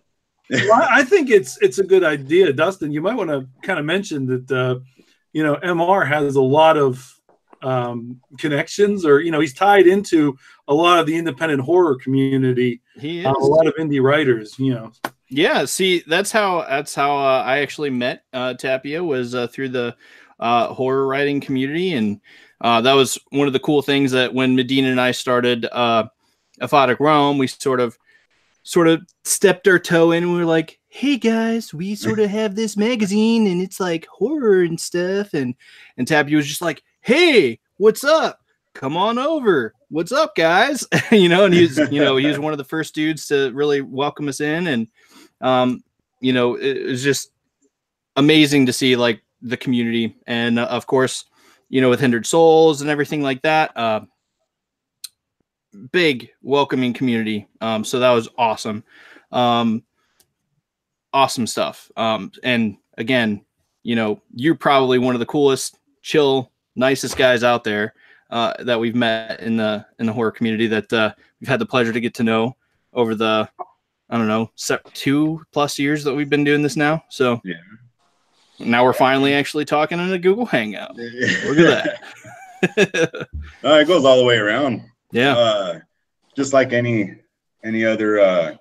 Well, I think it's a good idea, Dustin. You might want to kind of mention that MR has a lot of connections, or he's tied into a lot of the independent horror community. He is a lot of indie writers. Yeah. See, that's how I actually met Tapia, was through the horror writing community, and that was one of the cool things that when Medina and I started Aphotic Realm, we sort of stepped our toe in, and we were like, hey guys, we sort of have this magazine and it's like horror and stuff, and Tapia was just like, hey, what's up? Come on over. What's up, guys? And he's he was one of the first dudes to really welcome us in, and it was just amazing to see like the community, and of course, with Hindered Souls and everything like that, big welcoming community. So that was awesome. Awesome stuff. And again, you're probably one of the coolest, chill, nicest guys out there that we've met in the horror community, that we've had the pleasure to get to know over the 2+ years that we've been doing this now. So now we're finally actually talking in a Google Hangout. Look at that. It goes all the way around. Yeah. Just like any other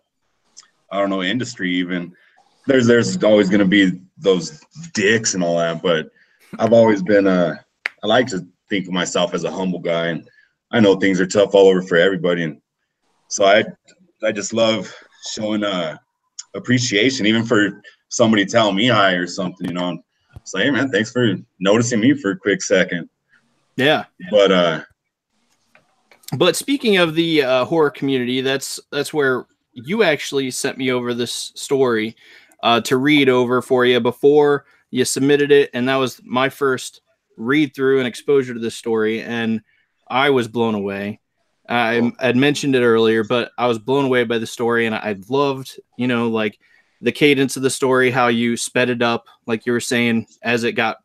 industry, even there's always going to be those dicks and all that, but I've always been I like to think of myself as a humble guy, and I know things are tough all over for everybody, and so I just love showing appreciation, even for somebody telling me hi or something. It's like, hey man, thanks for noticing me for a quick second. Yeah. But speaking of the horror community, that's where you actually sent me over this story to read over for you before you submitted it, and that was my first read through and exposure to this story, and I was blown away. I had mentioned it earlier, but I was blown away by the story, and I loved, like the cadence of the story, how you sped it up, like you were saying, as it got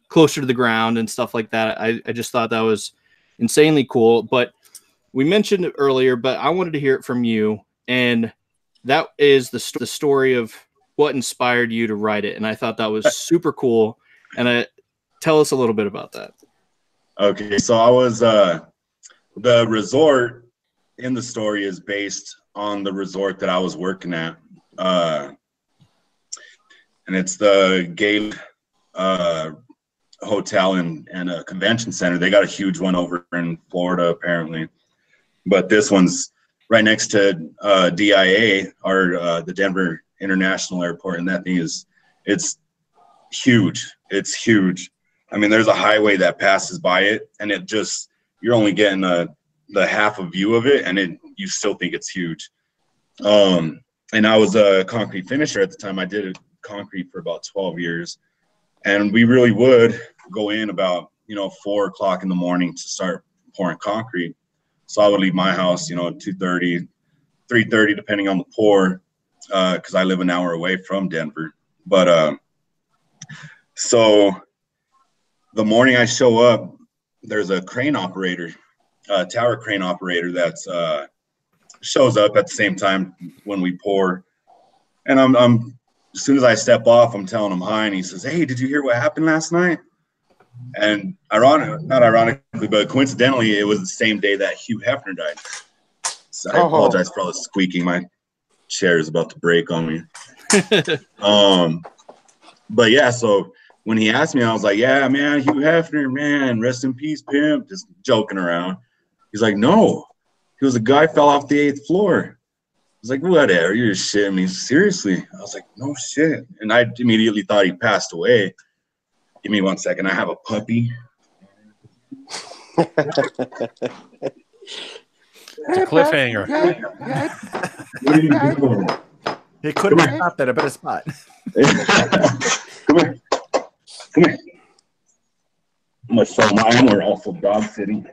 closer to the ground and stuff like that. I just thought that was insanely cool. But we mentioned it earlier, but I wanted to hear it from you, and that is the story of what inspired you to write it, and I thought that was super cool. And tell us a little bit about that. Okay, so I was the resort in the story is based on the resort that I was working at, and it's the Gale Hotel and a convention center. They got a huge one over in Florida apparently, but this one's right next to DIA, or the Denver International Airport, and that thing it's huge. It's huge. I mean, there's a highway that passes by it, and it just, you're only getting the half a view of it, and you still think it's huge. And I was a concrete finisher at the time. I did concrete for about 12 years, and we really would go in about, 4 o'clock in the morning to start pouring concrete. So I would leave my house, 2:30, 3:30, depending on the pour, because I live an hour away from Denver. But so the morning I show up, there's a crane operator, tower crane operator that's shows up at the same time when we pour. And I'm as soon as I step off, I'm telling him hi, and he says, "Hey, did you hear what happened last night?" And not ironically, but coincidentally, it was the same day that Hugh Hefner died. So I apologize for all the squeaking. My chair is about to break on me. But yeah, so when he asked me, I was like, "Yeah, man, Hugh Hefner, man, rest in peace, pimp," just joking around. He's like, "No, he was a guy fell off the 8th floor." I was like, "Whatever, you're shitting me." Seriously. I was like, "No shit." And I immediately thought he passed away. Give me 1 second. I have a puppy. It's a cliffhanger. What are you doing? He couldn't have stopped at a better spot. Come here. Come here. I'm going to sell mine. We're also dog sitting.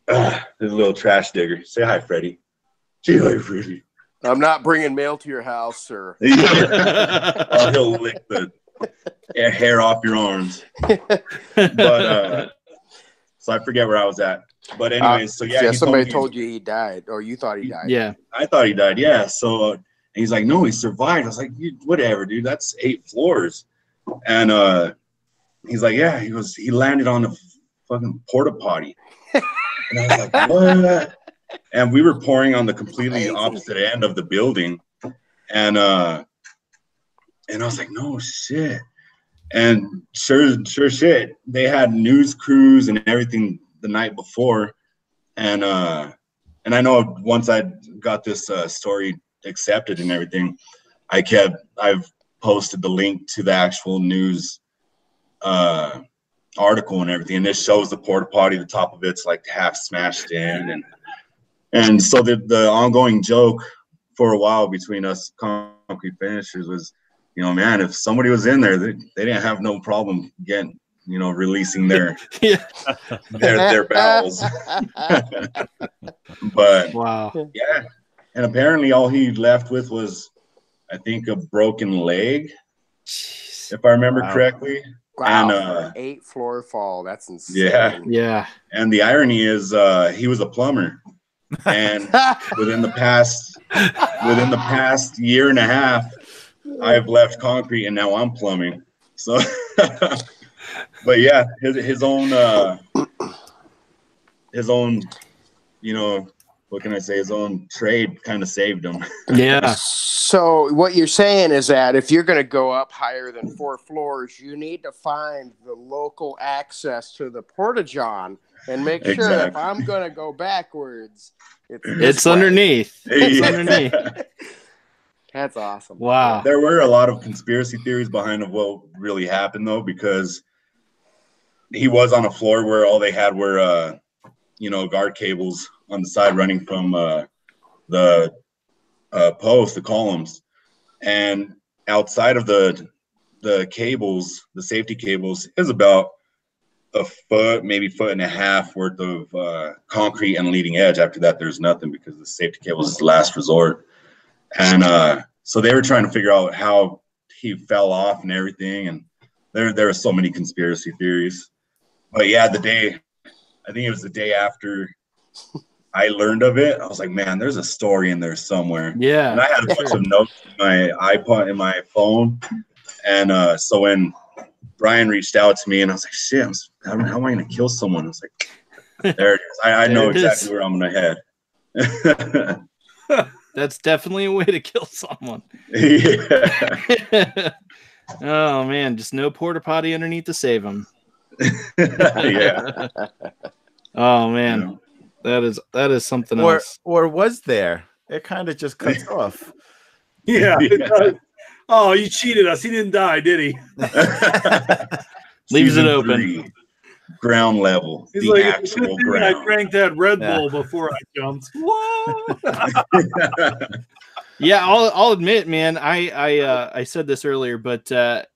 There's a little trash digger. Say hi, Freddie. Say hi, Freddie. I'm not bringing mail to your house, sir. Oh, he'll lick the hair off your arms. But so I forget where I was at. But anyways, so yeah, somebody told you he died, or you thought he died. Yeah, I thought he died. Yeah. So and he's like, "No, he survived." I was like, "Whatever, dude. That's 8 floors." And he's like, "Yeah, he landed on a fucking porta potty." And I was like, "What?" And we were pouring on the completely opposite end of the building, and I was like, "No shit." And sure shit, they had news crews and everything the night before, and I know once I got this story accepted and everything, I've posted the link to the actual news article and everything, and this shows the porta potty. The top of it's like half smashed in, and so the ongoing joke for a while between us concrete finishers was, man, if somebody was in there, they didn't have no problem getting, releasing their their bowels. But wow, yeah, and apparently all he left with was, I think, a broken leg, if I remember correctly. Wow, And 8th floor fall. That's insane. yeah. And the irony is, he was a plumber, and within the past year and a half, I've left concrete and now I'm plumbing. So, but yeah, his own, what can I say? His own trade kind of saved him. Yeah. So what you're saying is that if you're going to go up higher than 4 floors, you need to find the local access to the porta-john and make sure if I'm going to go backwards, it's underneath. It's underneath. That's awesome. Wow. There were a lot of conspiracy theories behind of what really happened, though, because he was on a floor where all they had were, guard cables on the side running from the post, the columns, and outside of the cables, the safety cables, is about a foot, maybe foot and a half worth of concrete and leading edge. After that, there's nothing because the safety cable is the last resort. And so they were trying to figure out how he fell off and everything. And there are so many conspiracy theories. But yeah, I think it was the day after I learned of it, I was like, man, there's a story in there somewhere. Yeah. And I had a bunch of notes in my iPod, in my phone. And so when Brian reached out to me and I was like, shit, how am I going to kill someone? I was like, there it is. I know exactly where I'm going to head. That's definitely a way to kill someone. Yeah. Oh man, just no porta potty underneath to save him. Yeah. Oh man, that is something else. Or was there? It kind of just cuts off. Yeah, it does. Oh, you cheated us. He didn't die, did he? Leaves it Season open. 3, ground level. He's The like, actual I ground. drank that Red Bull before I jumped. Whoa! Yeah, I'll admit, man. I said this earlier, but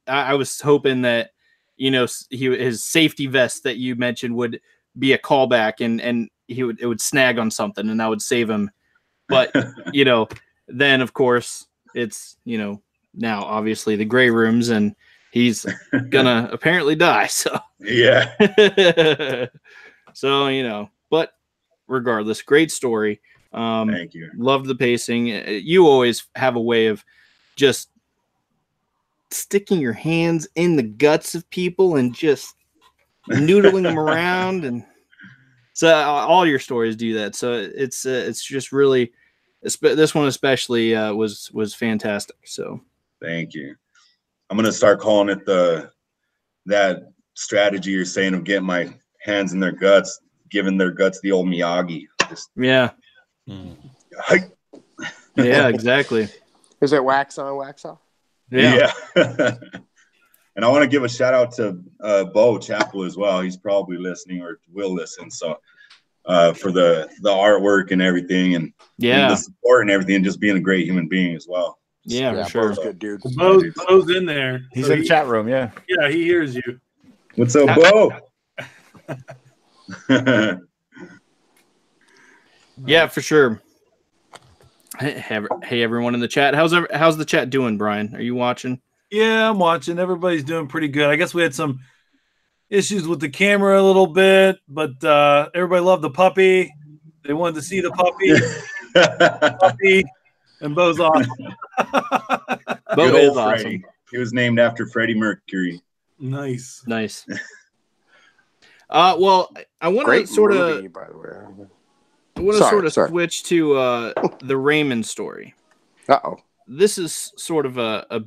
I was hoping that his safety vest that you mentioned would be a callback, and it would snag on something, and that would save him. But then of course it's now obviously the gray rooms, and he's gonna apparently die. So Yeah. So but regardless, great story. Thank you. Loved the pacing. You always have a way of just sticking your hands in the guts of people and just noodling them around, and so all your stories do that. So it's just really, this one especially was fantastic. So thank you. I'm gonna start calling it that strategy you're saying of getting my hands in their guts, giving their guts the old Miyagi. Just, yeah. Yeah, exactly. Is it wax on, wax off? Yeah. And I want to give a shout out to Bo Chappell as well. He's probably listening or will listen. So for the artwork and everything, and the support and everything, and just being a great human being as well. Yeah, for sure. Bo's good, dude. Bo's in there. He's in the chat room. Yeah. Yeah, he hears you. What's up, Bo? Yeah, for sure. Hey, everyone in the chat. How's the chat doing, Brian? Are you watching? Yeah, I'm watching. Everybody's doing pretty good. I guess we had some issues with the camera a little bit, but everybody loved the puppy. They wanted to see the puppy. And Bo's awesome. Bo is awesome. He was named after Freddie Mercury. Nice. Well, I want to sort movie, of, by the way. I want to sort of switch to the Raymond story. Uh-oh. This is sort of a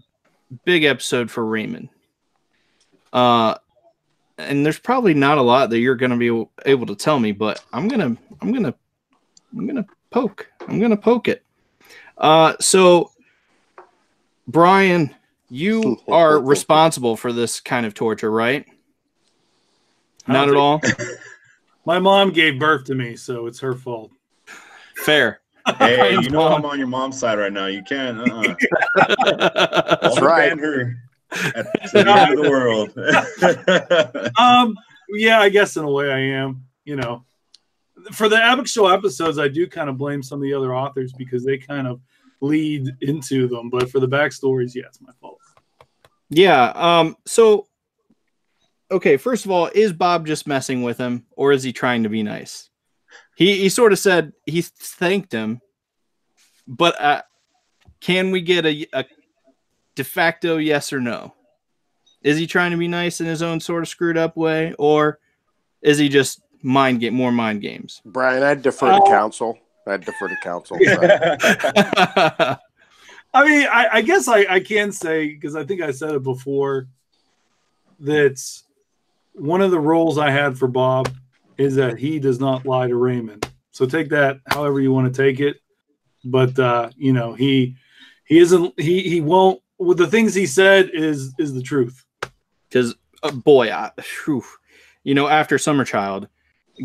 big episode for Raymond. And there's probably not a lot that you're going to be able to tell me, but I'm going to poke it. So Brian, you are responsible for this kind of torture, right? Not at all. My mom gave birth to me, so it's her fault. Fair. Hey, you know I'm on your mom's side right now. You can't. That's right. Ban her at the end of the world. Yeah, I guess in a way I am. For the actual episodes, I do kind of blame some of the other authors because they kind of lead into them. But for the backstories, yeah, it's my fault. Yeah. So, okay. First of all, is Bob just messing with him, or is he trying to be nice? He sort of said he thanked him, but can we get a de facto yes or no? Is he trying to be nice in his own sort of screwed up way, or is he just more mind games? Brian, I'd defer to counsel. I mean, I guess I can say, because I think I said it before, that one of the rules I had for Bob is that he does not lie to Raymond. So take that however you want to take it. But he isn't. He won't. With the things he said is the truth. Because after Summer Child,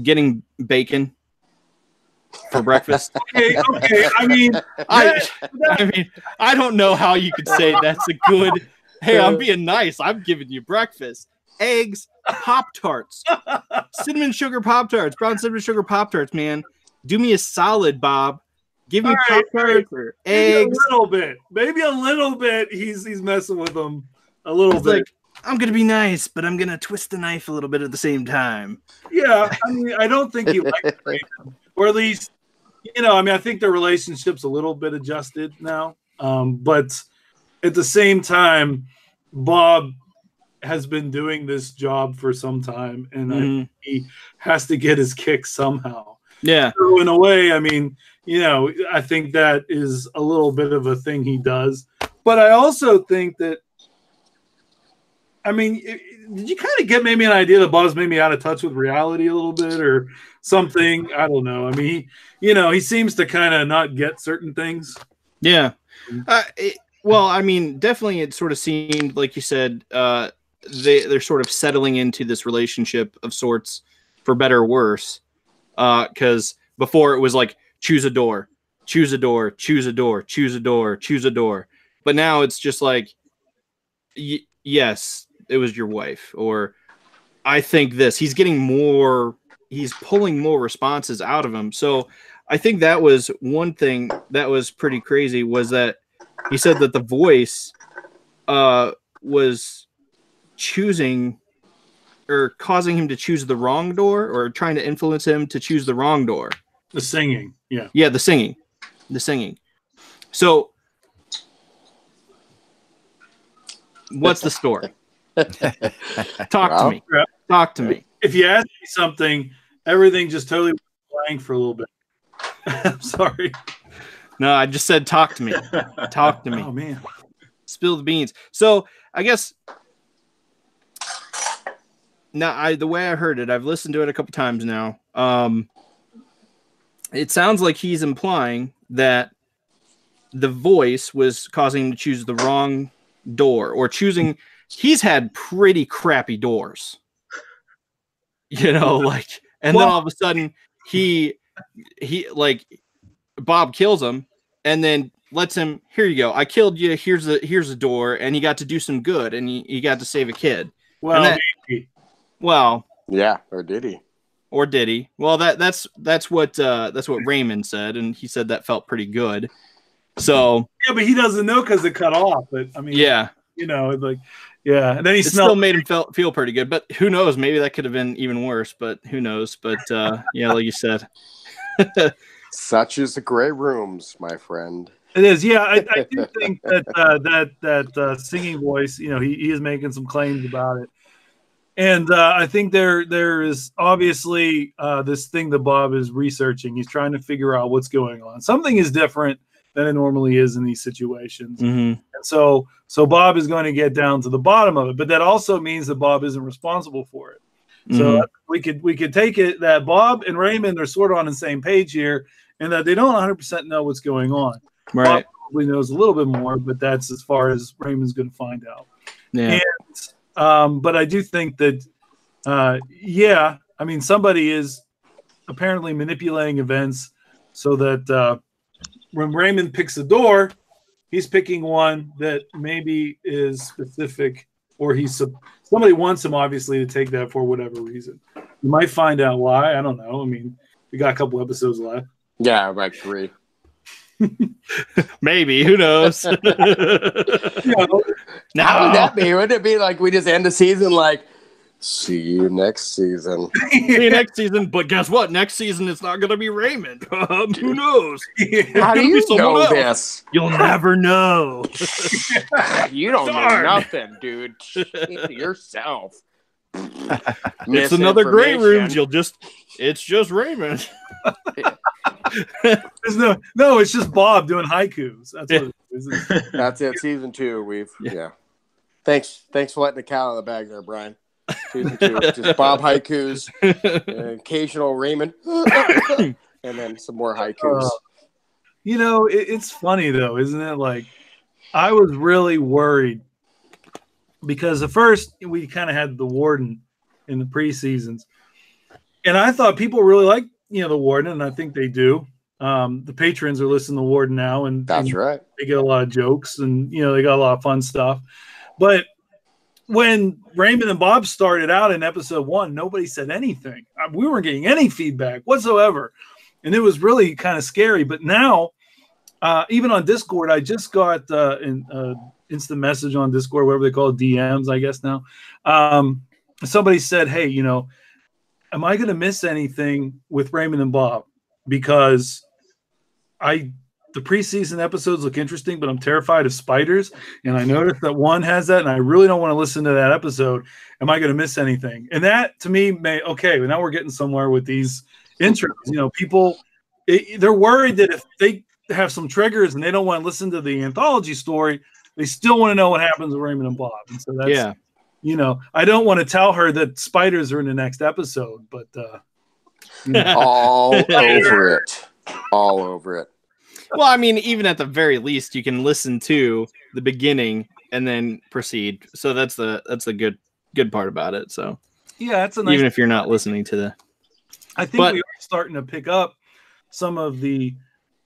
getting bacon for breakfast. Okay. I mean, I don't know how you could say that's a good. Hey, I'm being nice. I'm giving you breakfast. Eggs, Pop-Tarts, cinnamon sugar Pop-Tarts, brown cinnamon sugar Pop-Tarts, man. Do me a solid, Bob. Give me Pop-Tarts or eggs. Maybe a little bit. He's messing with them a little bit. Like, I'm going to be nice, but I'm going to twist the knife a little bit at the same time. Yeah, I mean, I don't think he likes Raymond. Or at least, I think their relationship's a little bit adjusted now. But at the same time, Bob has been doing this job for some time, and he has to get his kick somehow. Yeah. So in a way, I mean, I think that is a little bit of a thing he does. But I also think that, I mean, did you kind of get maybe an idea that Bob's maybe out of touch with reality a little bit or something? I don't know. I mean, he seems to kind of not get certain things. Yeah. Well, I mean, definitely it sort of seemed like you said they're sort of settling into this relationship of sorts, for better or worse. Because before it was like choose a door, choose a door, choose a door, choose a door, choose a door. But now it's just like, yes, it was your wife, or I think this. He's getting more. He's pulling more responses out of him. So I think that was one thing that was pretty crazy, was that he said that the voice was choosing or causing him to choose the wrong door, or trying to influence him to choose the wrong door. The singing. Yeah. Yeah, the singing. The singing. So what's the story? Talk to me. Talk to me. If you ask me something, everything just totally blank for a little bit. I'm sorry. No, I just said talk to me. Talk to me. Oh, man. Spill the beans. So I guess now the way I heard it, I've listened to it a couple times now. It sounds like he's implying that the voice was causing him to choose the wrong door, or choosing. He's had pretty crappy doors, you know, like, and then all of a sudden he like Bob kills him and then lets him, here you go, I killed you, here's a door, and he got to do some good, and he got to save a kid. Well, well, yeah, or did he? Or did he? Well, that's what Raymond said, and he said that felt pretty good. So yeah, but he doesn't know because it cut off. But I mean, yeah, you know, like, yeah, and then he still made him feel pretty good. But who knows? Maybe that could have been even worse. But who knows? But yeah, like you said, such is the gray rooms, my friend. It is. Yeah, I do think that singing voice. You know, he is making some claims about it. And I think there is obviously this thing that Bob is researching. He's trying to figure out what's going on. Something is different than it normally is in these situations. Mm-hmm. And so Bob is going to get down to the bottom of it. But that also means that Bob isn't responsible for it. Mm-hmm. So we could take it that Bob and Raymond are sort of on the same page here, and that they don't 100% know what's going on. Right. Bob probably knows a little bit more, but that's as far as Raymond's going to find out. Yeah. And but I do think that, yeah, I mean, somebody is apparently manipulating events so that when Raymond picks a door, he's picking one that maybe is specific, or somebody wants him obviously to take that for whatever reason. You might find out why. I don't know. I mean, we got a couple episodes left. Yeah, like 3. Maybe, who knows? How would that be? Wouldn't it be like we just end the season like, see you next season? See you next season, but guess what? Next season it's not going to be Raymond. Who knows? How do you know this? You'll never know. You don't know nothing, dude. Yourself. It's another Grey Rooms. It's just Raymond. No, it's just Bob doing haikus. That's what it is. That's it. Season 2. Yeah. Thanks for letting the cat out of the bag there, Brian. Season 2, just Bob haikus, occasional Raymond, and then some more haikus. You know, it's funny though, isn't it? Like, I was really worried because at first we kind of had the Warden in the preseasons, and I thought people really liked the Warden, and I think they do. The patrons are listening to the Warden now, and that's right. They get a lot of jokes, and they got a lot of fun stuff. But when Raymond and Bob started out in episode 1, nobody said anything. We weren't getting any feedback whatsoever, and it was really kind of scary. But now, even on Discord, I just got an instant message on Discord, whatever they call it, DMs, I guess now. Somebody said, "Hey, am I going to miss anything with Raymond and Bob? Because the preseason episodes look interesting, but I'm terrified of spiders. And I noticed that one has that, and I really don't want to listen to that episode. Am I going to miss anything?" And that, to me, okay, now we're getting somewhere with these intros. People, they're worried that if they have some triggers and they don't want to listen to the anthology story, they still want to know what happens with Raymond and Bob. And so that's, I don't want to tell her that spiders are in the next episode, but all over it. All over it. Well, I mean, even at the very least, you can listen to the beginning and then proceed. So that's the good part about it. So Yeah, that's a nice. Even if you're not listening to the, I think we are starting to pick up some of the,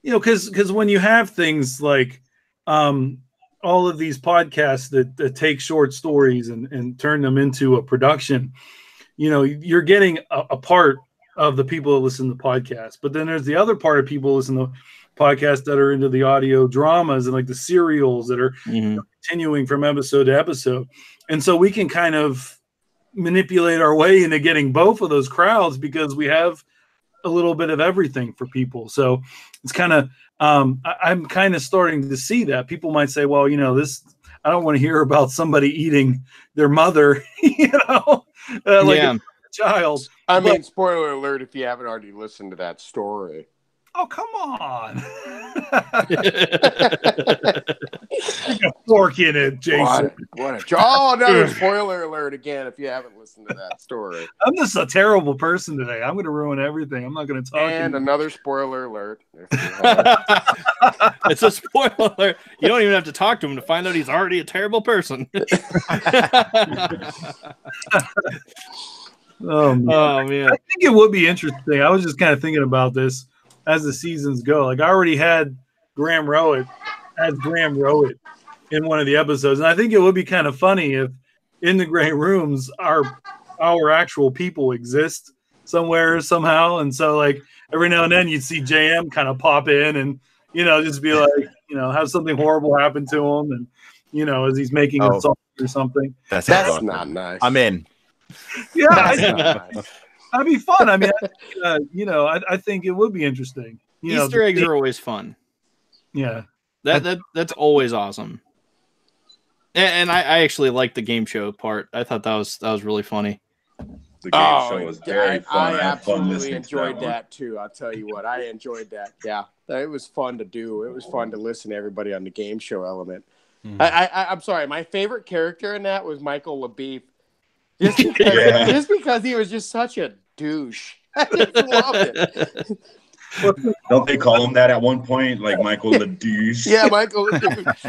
because when you have things like all of these podcasts that take short stories and turn them into a production, you're getting a part of the people that listen to podcasts, but then there's the other part of people who listen to podcasts that are into the audio dramas and like the serials that are continuing from episode to episode. And so we can kind of manipulate our way into getting both of those crowds because we have a little bit of everything for people. So it's kind of, I'm kind of starting to see that people might say, well, this, I don't want to hear about somebody eating their mother, like a child. I mean, spoiler alert if you haven't already listened to that story. Oh, come on. a fork in it, Jason. Another spoiler alert again if you haven't listened to that story. I'm just a terrible person today. I'm going to ruin everything. I'm not going to talk. And another spoiler alert. It's a spoiler alert. You don't even have to talk to him to find out he's already a terrible person. Oh man. I think it would be interesting. I was just kind of thinking about this as the seasons go. Like I already had Graham Rowett in one of the episodes, and I think it would be kind of funny if in the gray rooms our actual people exist somewhere somehow, and so like every now and then you'd see JM kind of pop in and just be like have something horrible happen to him, and as he's making a song or something. That's not nice. I'm in. Yeah, that'd be fun. I mean, I think it would be interesting. Easter eggs are always fun. Yeah, that's always awesome. And I actually liked the game show part. I thought that was really funny. The game show was very fun. I absolutely enjoyed that too. I'll tell you what, I enjoyed that. Yeah, it was fun to do. It was fun to listen to everybody on the game show element. I'm sorry, my favorite character in that was Michael LaBeef. Just because he was just such a douche. I just loved it. Don't they call him that at one point? Like Michael the douche? Yeah, Michael the douche.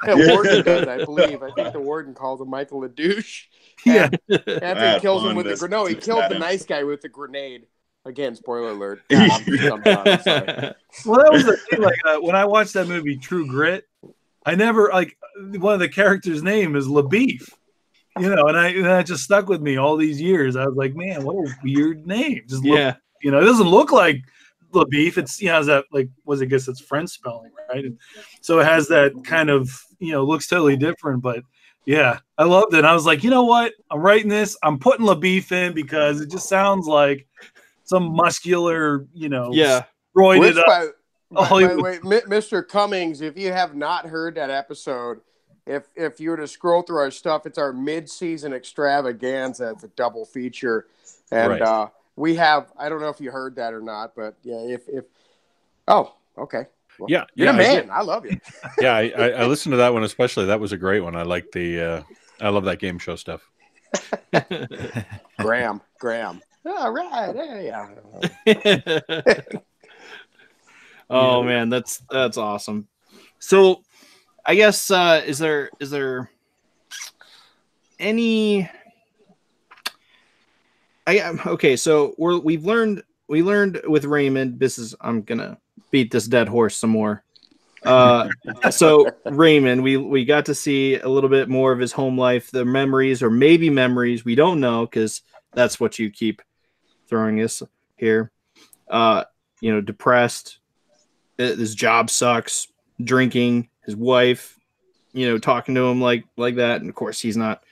Yeah, Warden does, I believe. I think the Warden calls him Michael the douche. Yeah. After he kills him with the grenade. No, he killed the nice guy with the grenade. Again, spoiler alert. I'm sorry. Well, that was the thing. Like when I watched that movie True Grit, I never one of the characters' name is LaBeef. And that just stuck with me all these years. I was like, man, what a weird name. Just it doesn't look like LaBeef. It's has that I guess it's French spelling, right? And so it has that kind of looks totally different. But yeah, I loved it. And I was like, you know what? I'm writing this. I'm putting LaBeef in because it just sounds like some muscular, roided up. By the way, Mr. Cummings, if you have not heard that episode. If you were to scroll through our stuff, it's our mid-season extravaganza. It's a double feature, and we have. I don't know if you heard that or not, but yeah. Okay. Well, you're a man. I love you. Yeah, I listened to that one especially. That was a great one. I like I love that game show stuff. Graham. All right. Yeah. Oh man, that's awesome. So. I guess is there any? Okay, so we learned with Raymond. I'm gonna beat this dead horse some more. So Raymond, we got to see a little bit more of his home life, the memories or maybe memories. We don't know because that's what you keep throwing us here. Depressed. His job sucks. Drinking. His wife, talking to him like that. And of course he's not,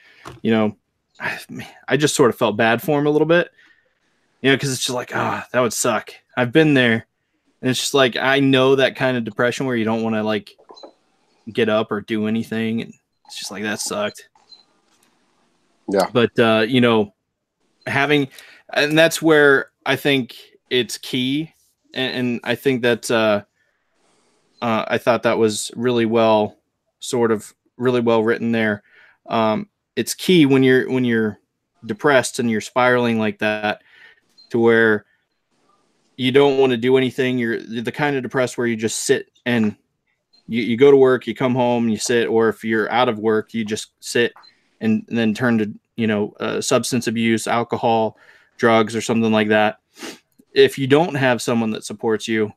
I just sort of felt bad for him a little bit, because it's just like, that would suck. I've been there. And it's just like, I know that kind of depression where you don't want to get up or do anything. And it's just like, that sucked. Yeah. But, and that's where I think it's key. And I think that, I thought that was really well written there. It's key when you're depressed and you're spiraling like that to where you don't want to do anything. You're the kind of depressed where you just sit and you go to work, you come home, you sit, or if you're out of work, you just sit and then turn to, substance abuse, alcohol, drugs, or something like that. If you don't have someone that supports you,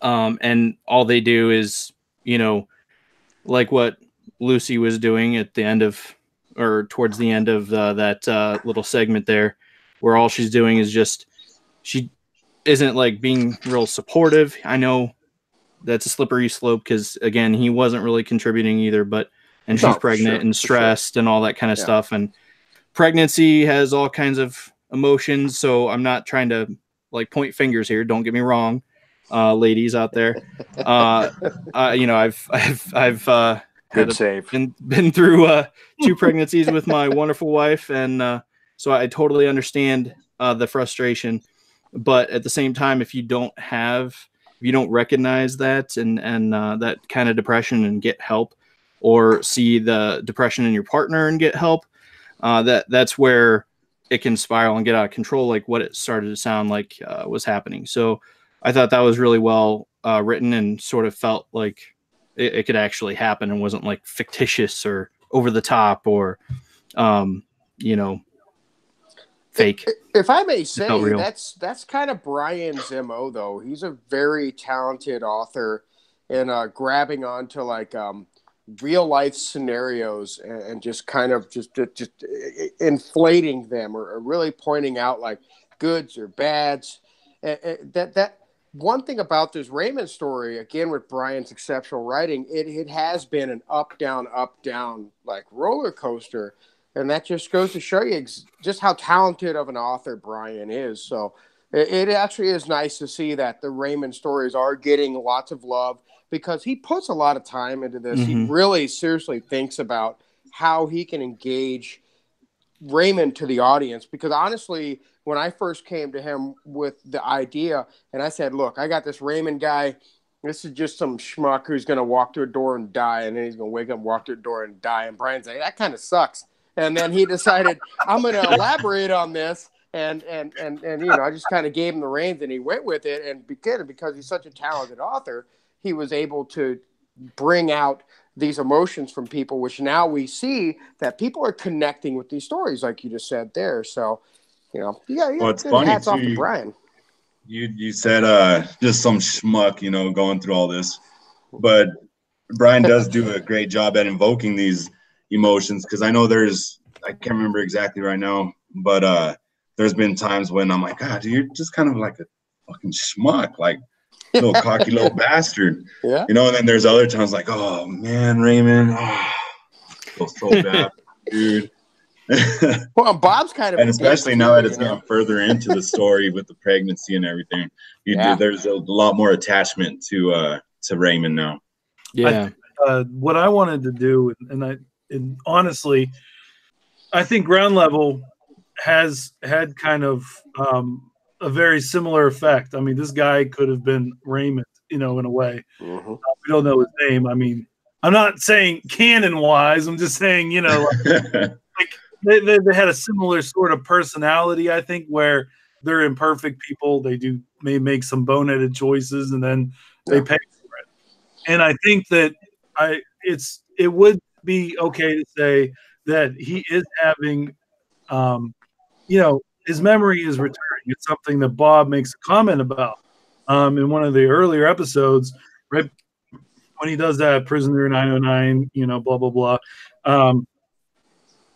and all they do is, like what Lucy was doing at the end of, or towards the end of that little segment there, where all she's doing is she isn't like being real supportive. I know that's a slippery slope because, again, he wasn't really contributing either, and she's pregnant and stressed and all that kind of stuff. And pregnancy has all kinds of emotions. So I'm not trying to like point fingers here. Don't get me wrong, ladies out there. I've been through 2 pregnancies with my wonderful wife. And so I totally understand the frustration, but at the same time, if you don't recognize that and that kind of depression and get help, or see the depression in your partner and get help, that's where it can spiral and get out of control, like what it started to sound like was happening. So I thought that was really well written and sort of felt like it could actually happen and wasn't like fictitious or over the top or, fake. If I may say, that's kind of Brian's MO, though. He's a very talented author, and grabbing onto like real life scenarios and just kind of just inflating them or really pointing out like goods or bads. That one thing about this Raymond story, again with Brian's exceptional writing, it has been an up down like roller coaster. And that just goes to show you just how talented of an author Brian is. So it actually is nice to see that the Raymond stories are getting lots of love because he puts a lot of time into this. Mm-hmm. He really seriously thinks about how he can engage Raymond to the audience. Because honestly, when I first came to him with the idea and I said, look, I got this Raymond guy. This is just some schmuck who's going to walk through a door and die. And then he's going to wake up, walk through a door and die. And Brian's like, that kind of sucks. And then he decided, I'm going to elaborate on this. And I just kind of gave him the reins and he went with it. And because he's such a talented author, he was able to bring out these emotions from people, which now we see that people are connecting with these stories, like you just said there. So, well, it's funny hats off to Brian. You said just some schmuck, going through all this. But Brian does do a great job at invoking these emotions, because I know I can't remember exactly right now, but there's been times when I'm like, God, dude, you're just kind of like a fucking schmuck, like little cocky little bastard. Yeah. And then there's other times like, oh man, Raymond, I feel so bad, dude. Well, Bob's kind of, and especially now that it's getting further into the story with the pregnancy and everything, there's a lot more attachment to Raymond now. Yeah. What I wanted to do, and honestly, I think Ground Level has had kind of a very similar effect. I mean, this guy could have been Raymond, in a way. Mm-hmm. We don't know his name. I mean, I'm not saying canon-wise. I'm just saying, like they had a similar sort of personality, I think, where they're imperfect people. They may make some boneheaded choices, and then they pay for it. And I think that it would be okay to say that he is having, his memory is returning. It's something that Bob makes a comment about in one of the earlier episodes, right? When he does that Prisoner 909, blah, blah, blah.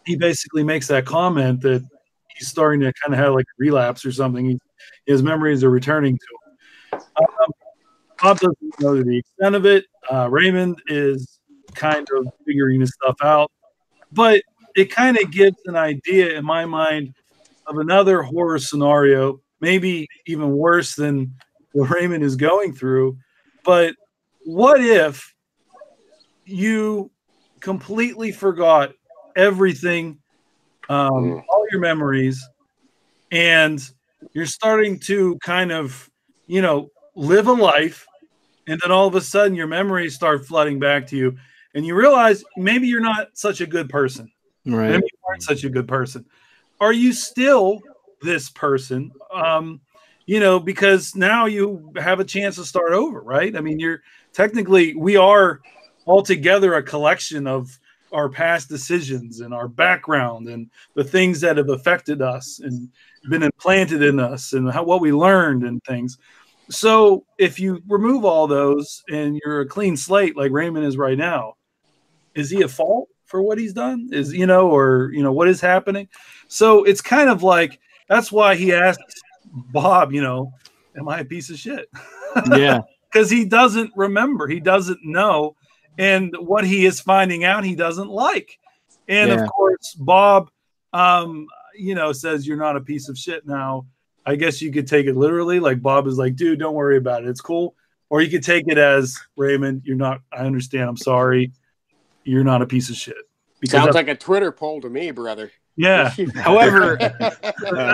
He basically makes that comment that he's starting to kind of have like a relapse or something. His memories are returning to him. Bob doesn't know the extent of it. Raymond is kind of figuring this stuff out, but it kind of gives an idea in my mind of another horror scenario, maybe even worse than what Raymond is going through. But what if you completely forgot everything, all your memories, and you're starting to kind of, live a life, and then all of a sudden your memories start flooding back to you, and you realize maybe you're not such a good person. Right. Maybe you aren't such a good person. Are you still this person? because now you have a chance to start over, right? I mean, we are altogether a collection of our past decisions and our background and the things that have affected us and been implanted in us and what we learned and things. So if you remove all those and you're a clean slate like Raymond is right now, is he at fault for what he's done? What is happening? So it's kind of like, that's why he asks Bob, am I a piece of shit? Yeah. Because he doesn't remember. He doesn't know. And what he is finding out, he doesn't like. And of course, Bob, says you're not a piece of shit. Now, I guess you could take it literally. Like Bob is like, dude, don't worry about it. It's cool. Or you could take it as, Raymond, you're not, I understand. I'm sorry. You're not a piece of shit. Sounds like a Twitter poll to me, brother. Yeah. However,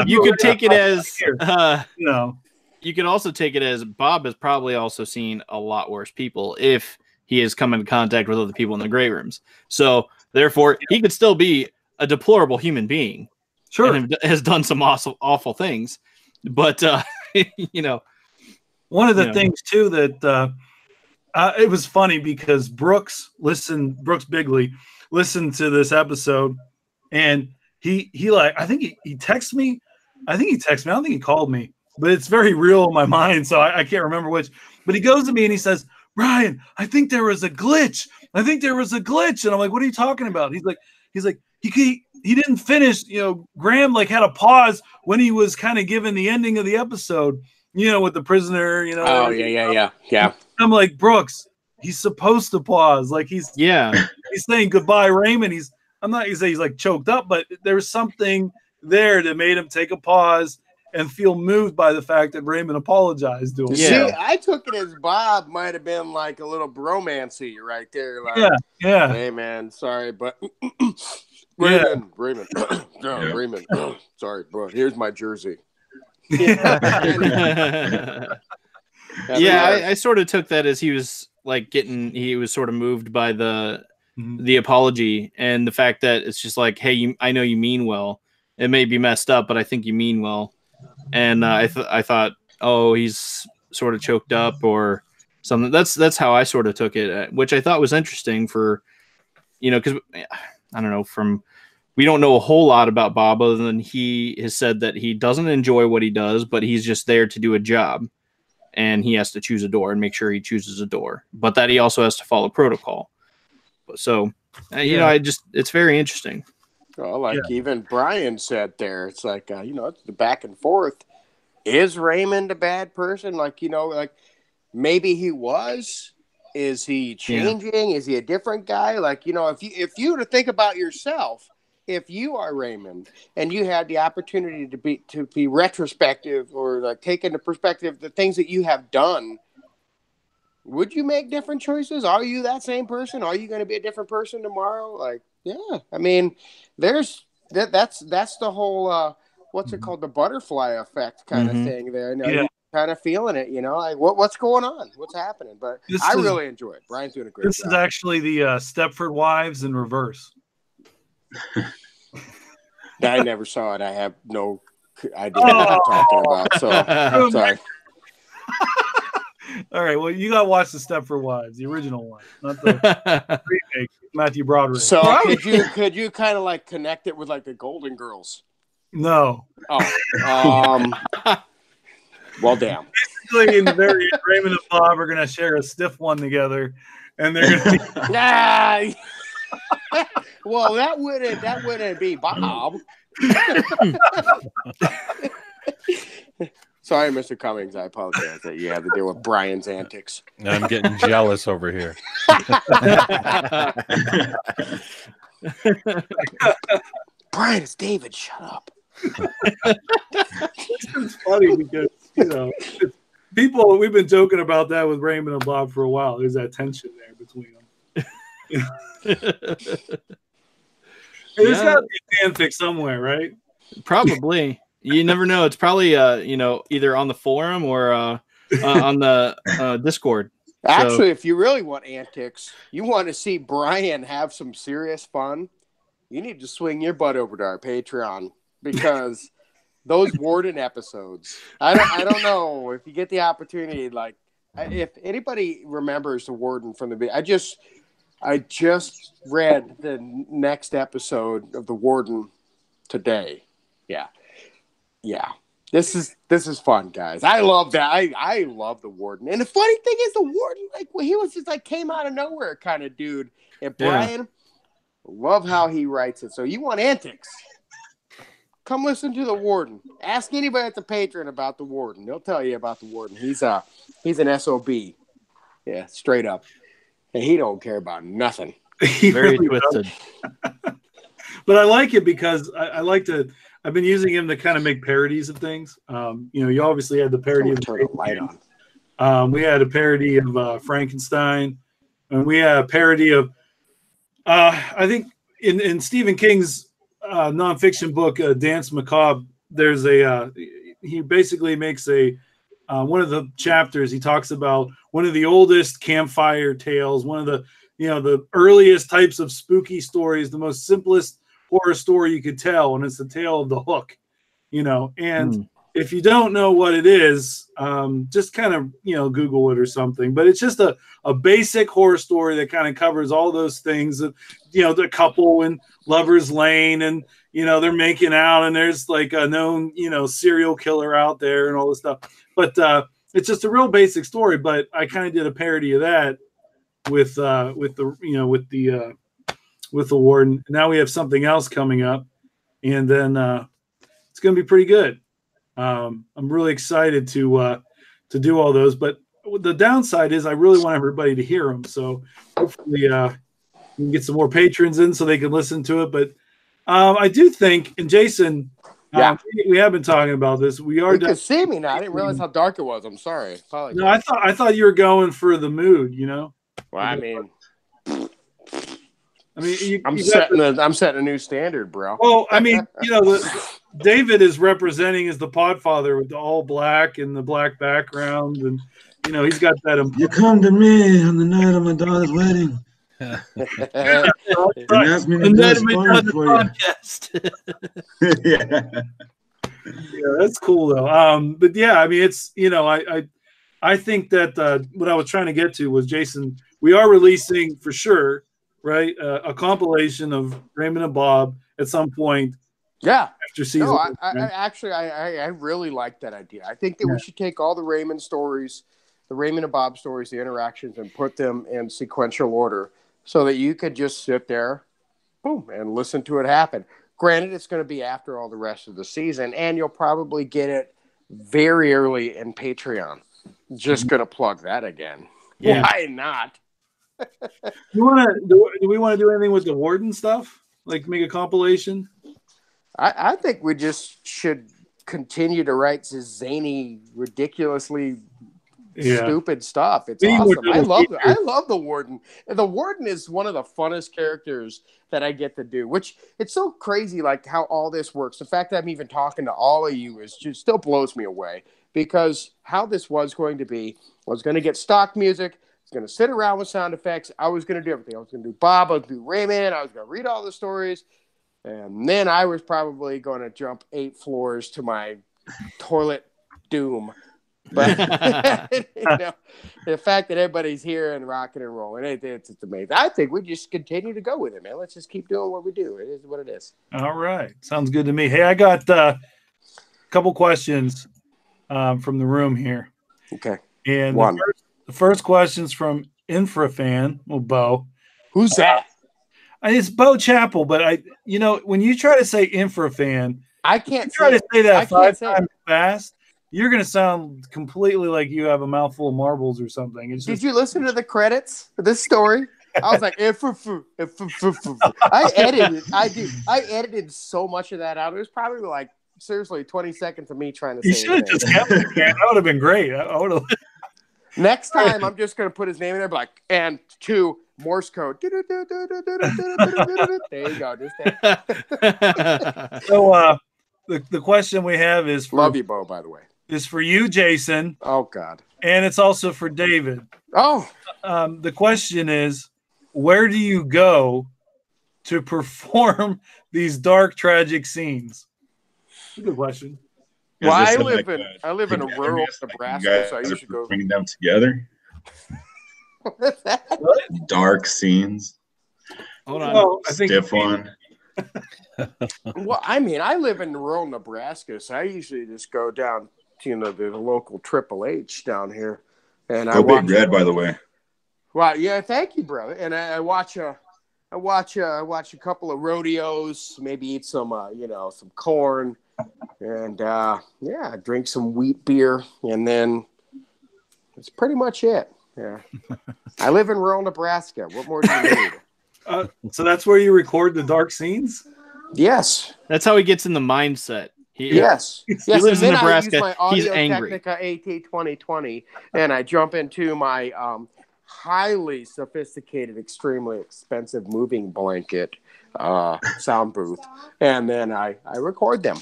you could take it as, you could also take it as Bob has probably also seen a lot worse people if he has come into contact with other people in the gray rooms. So therefore, he could still be a deplorable human being. Sure. And has done some awful things. But, one of the things too that it was funny because Brooks Bigley listened to this episode and he I think he texted me. I don't think he called me, but it's very real in my mind. So I can't remember which, but he goes to me and he says, Brian, I think there was a glitch. And I'm like, what are you talking about? He's like, he didn't finish, Graham had a pause when he was kind of given the ending of the episode, with the prisoner, Oh, yeah. I'm like, Brooks, he's supposed to pause. Like he's saying goodbye, Raymond. I'm not going to say he's like choked up, but there's something there that made him take a pause and feel moved by the fact that Raymond apologized to him. Yeah. See, I took it as Bob might have been like a little bromancy right there. Like, yeah. Hey, man, sorry, but Raymond. No, Raymond. Sorry, bro. Here's my jersey. I sort of took that as he was he was sort of moved by the apology and the fact that it's just like, hey, I know you mean well. It may be messed up, but I think you mean well. And I thought, oh, he's sort of choked up or something. That's how I sort of took it, which I thought was interesting for, because I don't know, we don't know a whole lot about Bob other than he has said that he doesn't enjoy what he does, but he's just there to do a job and he has to choose a door and make sure he chooses a door, but that he also has to follow protocol. So, it's very interesting. Well, even Brian said there, it's like, it's the back and forth. Is Raymond a bad person? Maybe he was. Is he changing? Is he a different guy? If you were to think about yourself, if you are Raymond and you had the opportunity to be retrospective or take into perspective the things that you have done, would you make different choices? Are you that same person? Are you going to be a different person tomorrow? I mean, that's the whole what's it called, the butterfly effect kind of thing there. You're kind of feeling it, what's going on, what's happening. But I really enjoy it. Brian's doing a great job. This is actually the Stepford Wives in reverse. I never saw it. I have no idea what you're talking about. So sorry. All right. Well, you got to watch the Stepford Wives, the original one, not the remake, Matthew Broderick. So could you kind of connect it with the Golden Girls? No. Oh. Well, damn. Basically, in the very end, Raymond and Bob are going to share a stiff one together, and they're going to be. Well, that wouldn't be Bob. Sorry, Mr. Cummings. I apologize that you had to deal with Brian's antics. I'm getting jealous over here. Brian, it's David. Shut up. It's funny because people. We've been joking about that with Raymond and Bob for a while. There's that tension there between them. There's got to be a fanfic somewhere, right? Probably. You never know. It's probably either on the forum or on the Discord. Actually, if you really want antics, you want to see Brian have some serious fun, you need to swing your butt over to our Patreon because those Warden episodes. I don't know if you get the opportunity. Like, if anybody remembers the Warden from the video, I just read the next episode of the Warden today. Yeah. This is fun, guys. I love that. I love the Warden. And the funny thing is, the Warden, like, he was just like came out of nowhere kind of dude. And Brian, love how he writes it. So you want antics? Come listen to the Warden. Ask anybody at the Patreon about the Warden. They'll tell you about the Warden. He's an SOB. Yeah, straight up. And he don't care about nothing. Very twisted. But I like it because I like to. I've been using him to kind of make parodies of things. You obviously had the parody of turn the light on. We had a parody of Frankenstein, and we had a parody of I think in Stephen King's nonfiction book Dance Macabre. There's he basically makes one of the chapters. He talks about one of the oldest campfire tales, one of the the earliest types of spooky stories, the most simplest horror story you could tell, and it's the tale of the Hook. And if you don't know what it is, just kind of Google it or something. But it's just a basic horror story that kind of covers all those things. That the couple in Lover's Lane, and they're making out, and there's like a known serial killer out there and all this stuff. But it's just a real basic story. But I kind of did a parody of that with the Warden. Now we have something else coming up, and then it's going to be pretty good. I'm really excited to do all those, but the downside is I really want everybody to hear them. So hopefully we can get some more patrons in so they can listen to it. But I do think, and Jason, we have been talking about this. You can see me now. I didn't realize how dark it was. I'm sorry. Apologies. No, I thought you were going for the mood. Well, I mean, I'm setting a new standard, bro. Well, I mean, David is representing as the Podfather with the all black and the black background, and he's got that. You come to me on the night of my daughter's wedding. And ask me to do a story for you. Yeah, that's cool though. But yeah, I mean, it's I think that what I was trying to get to was, Jason, we are releasing for sure. Right, a compilation of Raymond and Bob at some point. Yeah, after season. No, I really like that idea. I think that we should take all the Raymond stories, the Raymond and Bob stories, the interactions, and put them in sequential order so that you could just sit there, boom, and listen to it happen. Granted, it's going to be after all the rest of the season, and you'll probably get it very early in Patreon. Just going to plug that again. Yeah. Why not? Do we want to do anything with the Warden stuff? Like make a compilation? I think we just should continue to write this zany, ridiculously stupid stuff. It's awesome. I love the Warden. And the Warden is one of the funnest characters that I get to do, which it's so crazy like how all this works. The fact that I'm even talking to all of you is just still blows me away, because how this was going to be was going to get stock music. Going to sit around with sound effects. I was going to do everything. I was going to do Bob. I was going to do Raymond. I was going to read all the stories. And then I was probably going to jump 8 floors to my toilet doom. But the fact that everybody's here and rocking and rolling, it's amazing. I think we just continue to go with it, man. Let's just keep doing what we do. It is what it is. All right. Sounds good to me. Hey, I got a couple questions from the room here. Okay. And the first question's from Infrafan, Bo. Who's that? It's Bo Chappell, but when you try to say Infrafan, I can't try to say that 5 times fast. You're going to sound completely like you have a mouthful of marbles or something. Did you listen to the credits for this story? I was like, I edited so much of that out. It was probably like seriously 20 seconds of me trying to say. You should have just kept it, man. That would have been great. I would have. Next time, I'm just going to put his name in there, like, and 2 Morse code. There you go. Just so, the question we have is love you, Bo. By the way, is for you, Jason. Oh God, and it's also for David. Oh, the question is, where do you go to perform these dark, tragic scenes? Good question. Well, Is I this live like in I live in a rural togetherness, like you Nebraska, so I guys are usually go. bringing them together? Dark scenes, Hold on. Well, I think stiff one. Well, I mean, I live in rural Nebraska, so I usually just go down to the local Triple H down here, and I Go watch. Big Red, by the way. Well, yeah, thank you, brother. And I watch a couple of rodeos, maybe eat some some corn, and yeah, drink some wheat beer, and then that's pretty much it. Yeah, I live in rural Nebraska. What more do you need? so that's where you record the dark scenes? Yes. That's how he gets in the mindset. Yes. He lives in and then Nebraska. I use my He's Audio angry. Technica AT2020, and I jump into my highly sophisticated, extremely expensive moving blanket sound booth, and then I record them.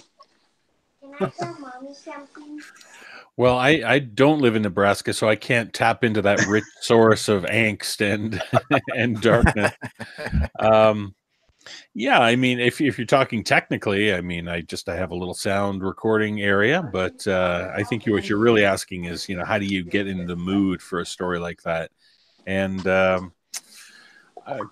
Can I tell mommy something? Well, I don't live in Nebraska, so I can't tap into that rich source of angst and and darkness. Yeah, I mean, if you're talking technically, I mean, I have a little sound recording area, but I think what you're really asking is, how do you get in the mood for a story like that? And boy,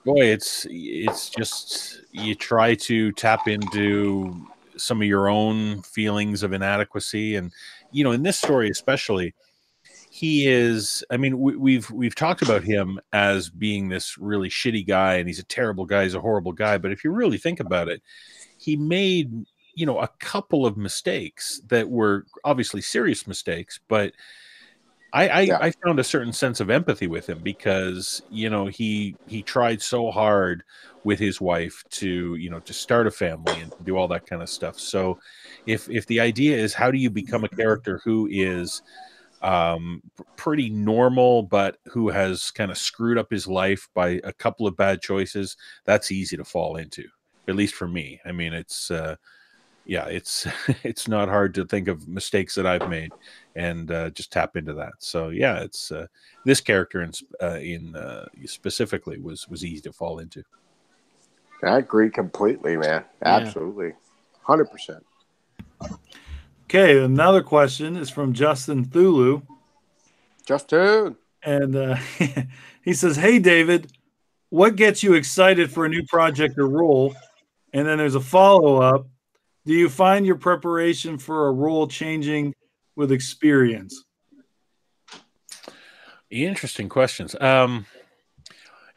it's just you try to tap into some of your own feelings of inadequacy, and in this story especially, he is. I mean, we've talked about him as being this really shitty guy, and he's a terrible guy, he's a horrible guy. But if you really think about it, he made a couple of mistakes that were obviously serious mistakes, but I found a certain sense of empathy with him because he tried so hard with his wife to to start a family and do all that kind of stuff. So if the idea is how do you become a character who is pretty normal but who has kind of screwed up his life by a couple of bad choices, that's easy to fall into, at least for me. I mean, it's it's not hard to think of mistakes that I've made and just tap into that. So yeah, it's this character in specifically was easy to fall into. I agree completely, man. Absolutely, 100%. Okay, another question is from Justin Thulu. Justin. And he says, "Hey, David, what gets you excited for a new project or role?" And then there's a follow-up. Do you find your preparation for a role changing with experience? Interesting questions.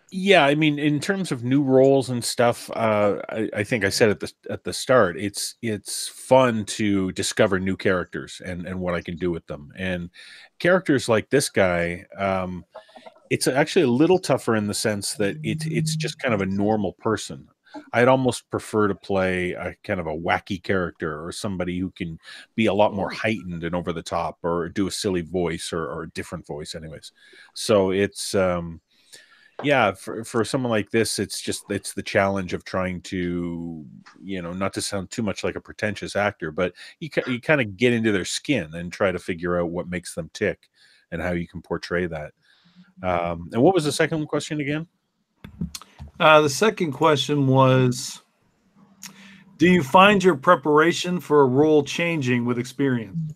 Yeah, I mean, in terms of new roles and stuff, I think I said at the start, it's fun to discover new characters and what I can do with them. And characters like this guy, it's actually a little tougher in the sense that it's just kind of a normal person. I'd almost prefer to play a kind of a wacky character or somebody who can be a lot more heightened and over the top or do a silly voice or a different voice anyways. So it's yeah, for someone like this, it's the challenge of trying to, not to sound too much like a pretentious actor, but you kind of get into their skin and try to figure out what makes them tick and how you can portray that. And what was the second question again? The second question was, do you find your preparation for a role changing with experience?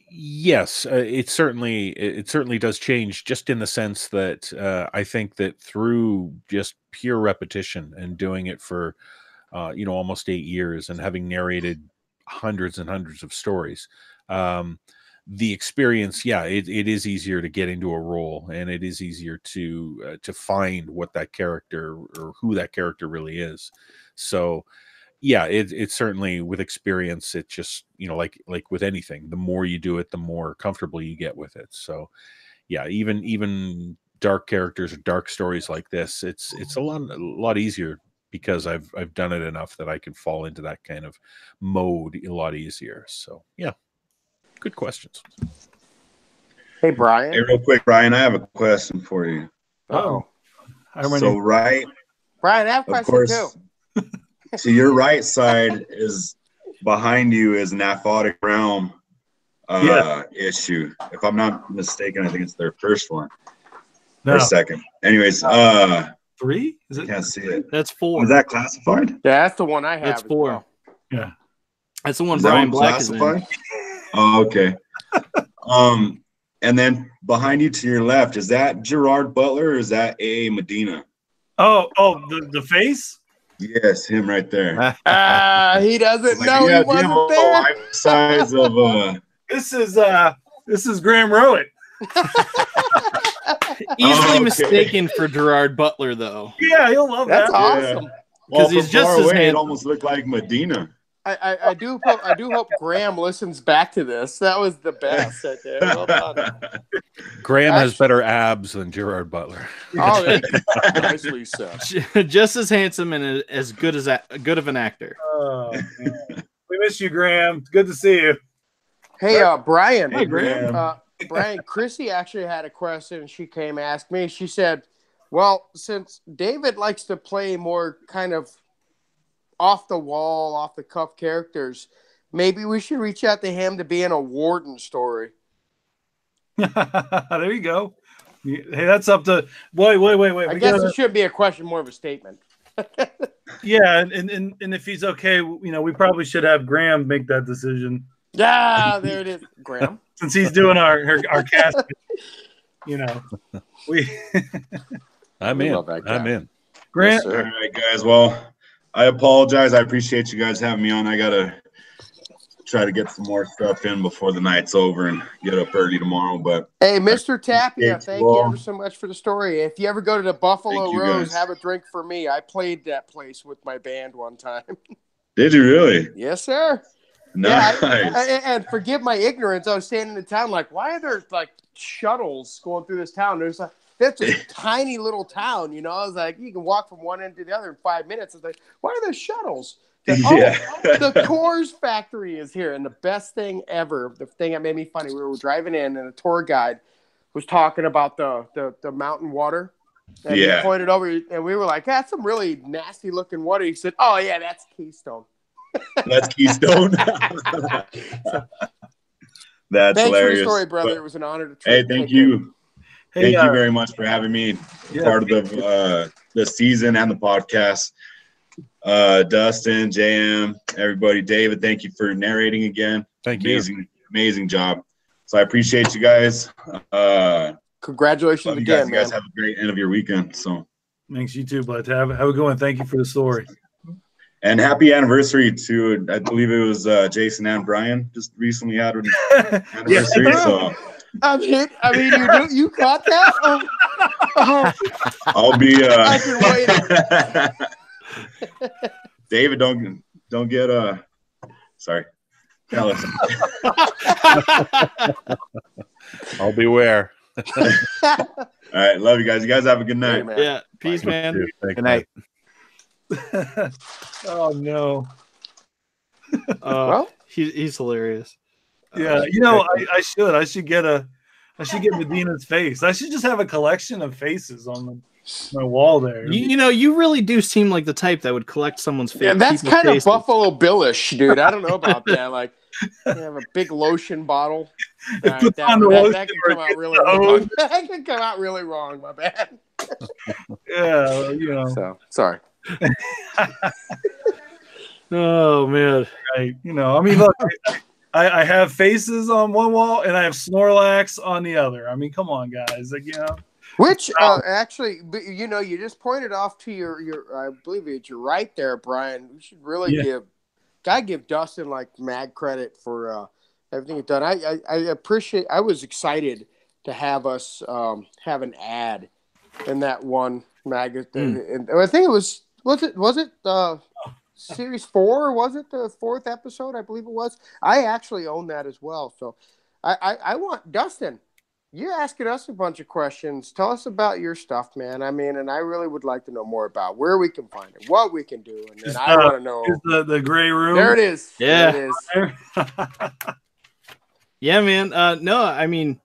Yes, it certainly does change, just in the sense that I think that through just pure repetition and doing it for almost 8 years and having narrated hundreds and hundreds of stories, the experience, it is easier to get into a role, and it is easier to find what that character or who that character really is. So yeah, it's certainly, with experience, it just like with anything, the more you do it, the more comfortable you get with it. So yeah, even dark characters or dark stories like this, it's a lot easier because I've done it enough that I can fall into that kind of mode a lot easier. So yeah, good questions. Hey, Brian. Hey, real quick, Brian, I have a question for you. Uh-oh. So, right, Brian, I have a of question course, too. to your right side is behind you is an Aphotic Realm issue. If I'm not mistaken, I think it's their first one or second. Anyways, 3? Is it? Can't see it. That's 4. Was that classified? Yeah, that's the one I have. That's as 4. well. Yeah. That's the one Is that Brian one Black is in. classified? Oh, okay. And then behind you to your left, is that Gerard Butler or is that A.A. Medina? Oh, the face? Yes, him right there. He doesn't Like, know yeah, he do you have wasn't a there. life size of This is Graham Rowett. Easily okay. mistaken for Gerard Butler, though. Yeah, he'll love That's that. awesome. Well, he's from just far as away, it handsome. almost looked like Medina. I do hope Graham listens back to this. That was the best right there. Well done. Graham has better abs than Gerard Butler. Oh, thank you. Nicely said. Just as handsome and as good of an actor. Oh, man. We miss you, Graham. Good to see you. Hey, Brian. Hey, Graham. Brian, Chrissy actually had a question. She came ask me. She said, well, since David likes to play more kind of off the wall, off the cuff characters, maybe we should reach out to him to be in a Warden story. There you go. Hey, that's up to wait. I guess it shouldn't be a question, more of a statement. Yeah, and if he's okay, we probably should have Graham make that decision. Yeah, there it is, Graham. Since he's doing our cast, we. I'm We in. love that guy. I'm in. Grant, Yes, All right, guys. Well, I apologize. I appreciate you guys having me on. I got to try to get some more stuff in before the night's over and get up early tomorrow. But hey, Mr. Tapia, thank you well. ever so much for the story. If you ever go to the Buffalo Thank you, Rose, guys. have a drink for me. I played that place with my band one time. Did you really? Yes, sir. Nice. Yeah, and forgive my ignorance. I was standing in the town like, why are there like shuttles going through this town? There's like, that's a tiny little town, I was like, you can walk from one end to the other in 5 minutes. I was like, why are there shuttles? Like, Yeah. the Coors factory is here. And the best thing ever, the thing that made me funny, we were driving in and a tour guide was talking about the mountain water. And he pointed over and we were like, that's some really nasty looking water. He said, oh yeah, that's Keystone. That's Keystone. That's Thanks hilarious. for the story, brother. But, It was an honor to hey, thank you. Hey, Thank you very much for having me part of the season and the podcast. Dustin, JM, everybody, David, thank you for narrating again. Thank you. Amazing job. So I appreciate you guys. Congratulations Love you again, guys. You guys man. have a great end of your weekend. So thanks, you too, bud. Have a good one. Thank you for the story. and happy anniversary to, I believe it was Jason and Brian just recently had an anniversary. So I mean, you caught that? I'll be. I've been waiting. David, don't get sorry. Tell us. I'll beware. All right, love you guys. You guys have a good night. Hey, man. Yeah, peace, man. Good night. Oh no. Well, He's hilarious. Yeah, I should get Medina's face. I should just have a collection of faces on my wall there. You really do seem like the type that would collect someone's face. yeah, that's kind of Buffalo Billish, dude. I don't know about that. Like, you have a big lotion bottle. That can come out really wrong. That can come out really wrong. My bad. Yeah, So sorry. Oh man. Right. Look, I have faces on one wall and I have Snorlax on the other. I mean, come on, guys. Which actually, you just pointed off to your I believe it's your right there, Brian. We should really give Dustin like mad credit for everything he's done. I appreciate. I was excited to have us have an ad in that one magazine, and I think it was it series 4? Was it the 4th episode? I believe it was. I actually own that as well. So I want Dustin. You're asking us a bunch of questions. Tell us about your stuff, man. I mean, and I really would like to know more about where we can find it, what we can do, and then I want to know the gray room. There it is. Yeah. There it is. Yeah, man. No, I mean,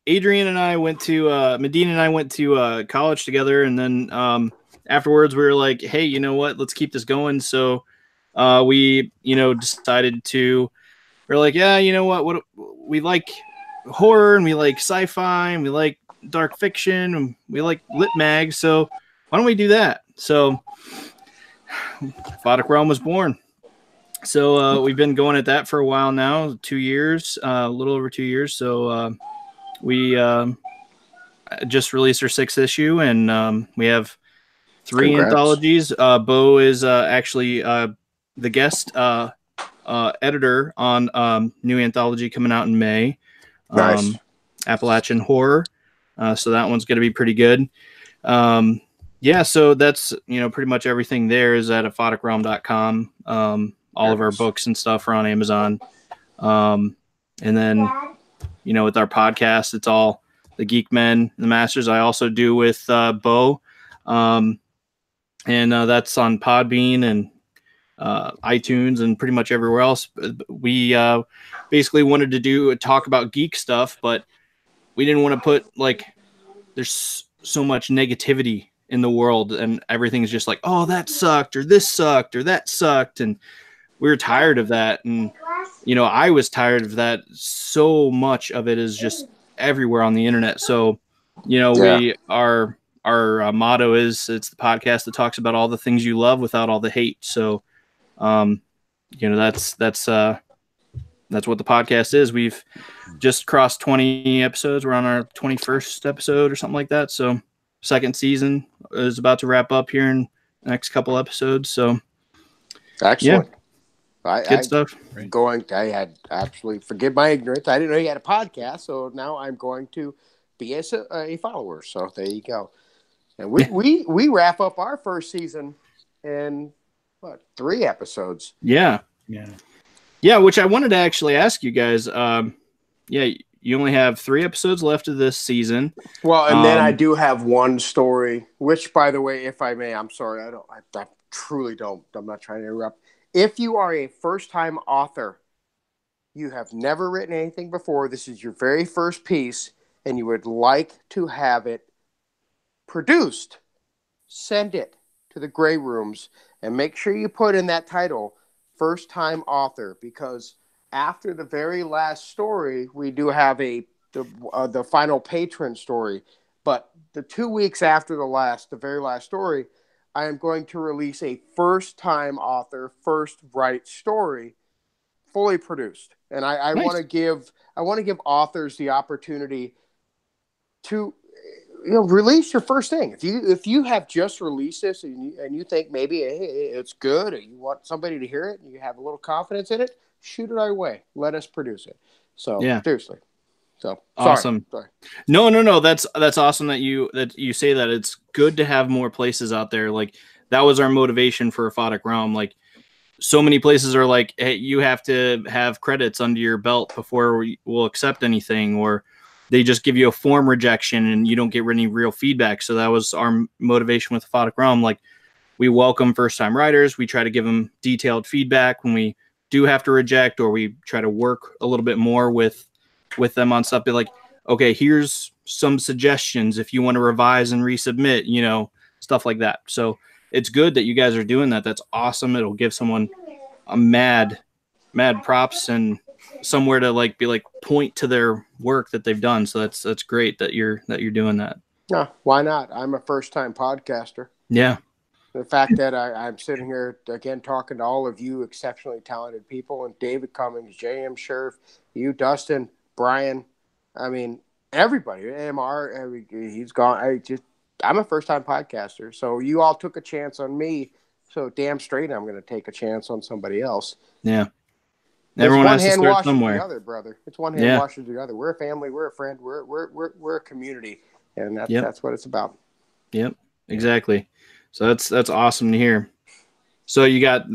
Adrian and I went to Medina and I went to college together, and then afterwards we were like, hey, you know what? Let's keep this going. So we, decided to. We're like, yeah, you know what we like horror and we like sci-fi and we like dark fiction and we like lit mag. So why don't we do that? So Aphotic Realm was born. So we've been going at that for a while now, 2 years, a little over 2 years. So we just released our 6th issue, and we have 3 Congrats. anthologies. Bo is actually the guest editor on new anthology coming out in May. Nice. Appalachian Horror. So that one's going to be pretty good. Yeah, so that's, pretty much everything there is at aphoticrealm.com. All of our books and stuff are on Amazon. And then, with our podcast, it's all the Geek-Men, the Masters. I also do with Bo. And that's on Podbean and iTunes and pretty much everywhere else. We basically wanted to talk about geek stuff, but we didn't want to put there's so much negativity in the world and everything's just like, oh, that sucked or this sucked or that sucked. And we were tired of that. And, I was tired of that. So much of it is just everywhere on the internet. So, our motto is it's the podcast that talks about all the things you love without all the hate. So, that's what the podcast is. We've just crossed 20 episodes. We're on our 21st episode or something like that. So 2nd season is about to wrap up here in the next couple episodes. So excellent. Yeah. Good stuff. I had absolutely, forgive my ignorance. I didn't know you had a podcast. So now I'm going to be a follower. So there you go. And we wrap up our first season in 3 episodes. Yeah. Which I wanted to actually ask you guys. You only have 3 episodes left of this season. Well, and then I do have one story, which, by the way, if I may, I'm sorry, I truly don't. I'm not trying to interrupt. If you are a first-time author, you have never written anything before, this is your very first piece, and you would like to have it produced, send it to the Gray Rooms, and make sure you put in that title, first-time author, because after the very last story, we do have the final patron story. But the 2 weeks after the very last story, I am going to release a first-time author, first write story, fully produced. And I Nice. want to give authors the opportunity to release your first thing. If you have just released this and you think maybe it's good or you want somebody to hear it and you have a little confidence in it, shoot it our way. Let us produce it. So seriously. So awesome. Sorry. No. That's awesome that you say that. It's good to have more places out there. Like that was our motivation for Aphotic Realm. Like so many places are like, hey, you have to have credits under your belt before we'll accept anything, or they just give you a form rejection and you don't get any real feedback. So that was our motivation with Aphotic Realm. Like we welcome first-time writers. We try to give them detailed feedback when we do have to reject, or we try to work a little bit more with them on stuff. Be like, okay, here's some suggestions if you want to revise and resubmit, stuff like that. So it's good that you guys are doing that. That's awesome. It'll give someone a mad props and somewhere to point to their work that they've done. So that's great that you're doing that. Yeah, why not? I'm a first-time podcaster. Yeah. The fact that I'm sitting here again talking to all of you exceptionally talented people, and David Cummings, J.M. Scherf, you, Dustin, Brian, I mean everybody, MR, he's gone. I'm a first-time podcaster, so you all took a chance on me. So damn straight, I'm going to take a chance on somebody else. Yeah. Everyone has to start somewhere. The other, brother. It's one hand washes the other. We're a family. We're a friend. We're a community, and that's what it's about. Yep, exactly. So that's awesome to hear. So you got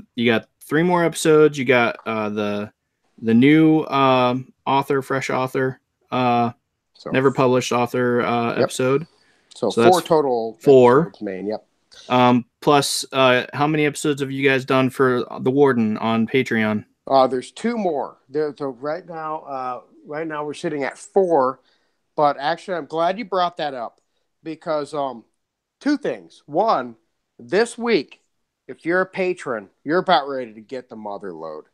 3 more episodes. You got the new fresh author, never published author episode. So 4 total. 4 main. Yep. Plus, how many episodes have you guys done for the Warden on Patreon? There's 2 more. So right now we're sitting at 4. But actually, I'm glad you brought that up because 2 things. One, this week, if you're a patron, you're about ready to get the mother load.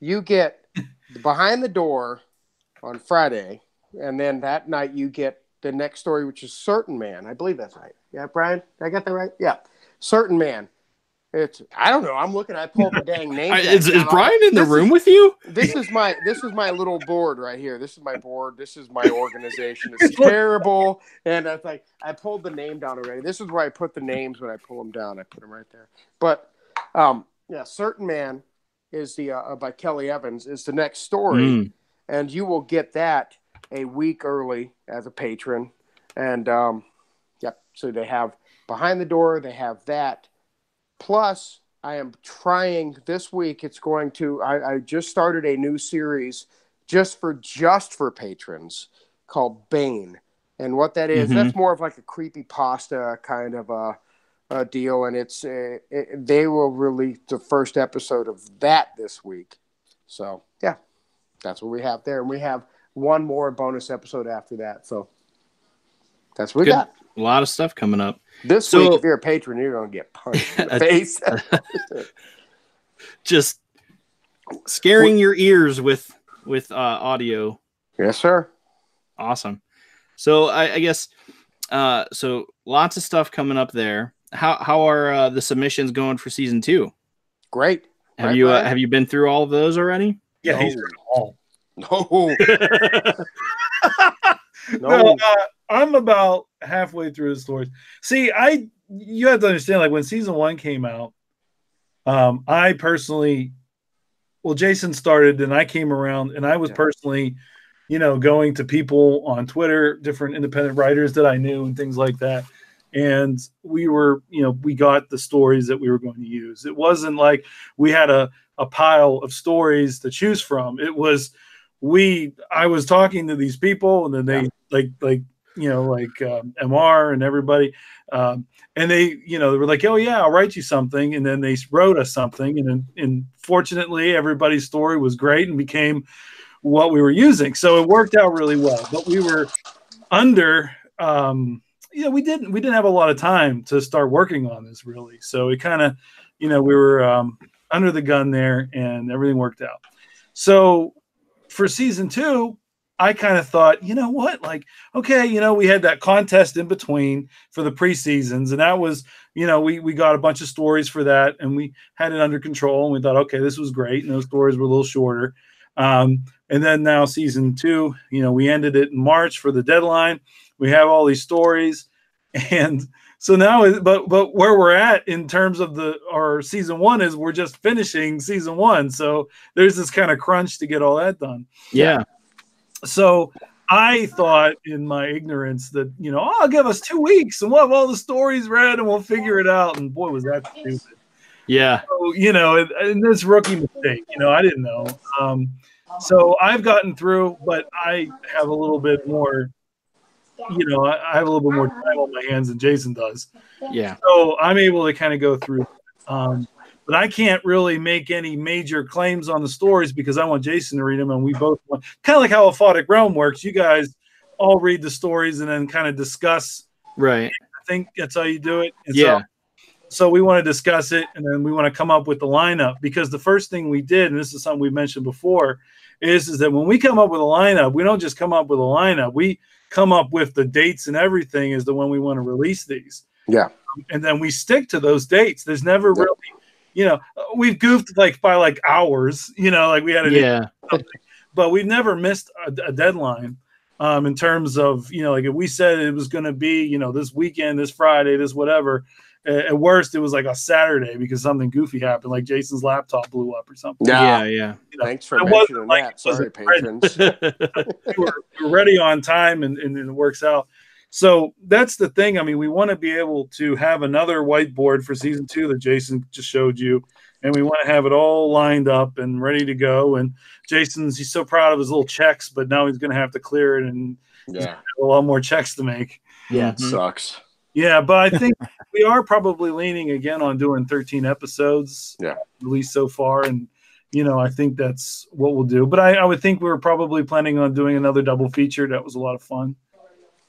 You get Behind the Door on Friday, and then that night you get the next story, which is Certain Man. I believe that's right. Yeah, Brian? Did I get that right? Yeah. Certain Man. I don't know. I'm looking. I pulled the dang name. Is Brian in the room with you? This is my little board right here. This is my board. This is my organization. It's terrible. And it's like I pulled the name down already. This is where I put the names when I pull them down. I put them right there. But yeah, Certain Man is the by Kelly Evans is the next story, and you will get that a week early as a patron. And yep. So they have Behind the Door. They have that. Plus, I am trying this week. It's going to. I just started a new series just for patrons called Bane, and what that is, that's more of like a creepypasta kind of a deal. And it's they will release the first episode of that this week. So yeah, that's what we have there, and we have one more bonus episode after that. So that's what we got. A lot of stuff coming up. This week, if you're a patron, you're going to get punched in the face. Just scaring your ears with audio. Yes, sir. Awesome. So I guess so lots of stuff coming up there. How are the submissions going for season 2? Great. Have you been through all of those already? Yeah, he's all. No. No, I'm about halfway through the stories. See, you have to understand, like when season 1 came out, I personally, Jason started and I came around and I was personally, going to people on Twitter, different independent writers that I knew and things like that. And we were, we got the stories that we were going to use. It wasn't like we had a pile of stories to choose from. It was, I was talking to these people and then they MR and everybody. And they were like, oh yeah, I'll write you something. And then they wrote us something. And fortunately everybody's story was great and became what we were using. So it worked out really well, but we were under, we didn't have a lot of time to start working on this really. So it kind of, we were under the gun there and everything worked out. So for season 2, I kind of thought, okay, we had that contest in between for the preseasons, and that was, we got a bunch of stories for that, and we had it under control, and we thought, okay, this was great, and those stories were a little shorter. And then now season 2, we ended it in March for the deadline. We have all these stories, and so now, but where we're at in terms of our season 1 is we're just finishing season 1, so there's this kind of crunch to get all that done. Yeah. So I thought in my ignorance that, I'll give us 2 weeks and we'll have all the stories read and we'll figure it out. And boy, was that stupid. Yeah. So, and this rookie mistake, I didn't know. So I've gotten through, but I have a little bit more, I have a little bit more time on my hands than Jason does. Yeah. So I'm able to kind of go through. But I can't really make any major claims on the stories because I want Jason to read them, and we both want, kind of like how Aphotic Realm works. You guys all read the stories and then kind of discuss. Right. I think that's how you do it. And yeah. So we want to discuss it, and then we want to come up with the lineup, because the first thing we did, and this is something we mentioned before, is that when we come up with a lineup, we don't just come up with a lineup. We come up with the dates and everything as to when we want to release these. Yeah. And then we stick to those dates. There's never really, we've goofed by hours, like we had a but we've never missed a deadline in terms of, if we said it was going to be, this weekend, this Friday, this whatever, at worst it was like a Saturday because something goofy happened, like Jason's laptop blew up or something. Yeah. Thanks for mentioning that. Sorry, patrons. we're ready on time and it works out. So that's the thing. I mean, we want to be able to have another whiteboard for season 2 that Jason just showed you. And we want to have it all lined up and ready to go. And he's so proud of his little checks, but now he's going to have to clear it and he's gonna have a lot more checks to make. Yeah, it sucks. Yeah, but I think we are probably leaning again on doing 13 episodes, at least so far. And, I think that's what we'll do. But I would think we were probably planning on doing another double feature. That was a lot of fun.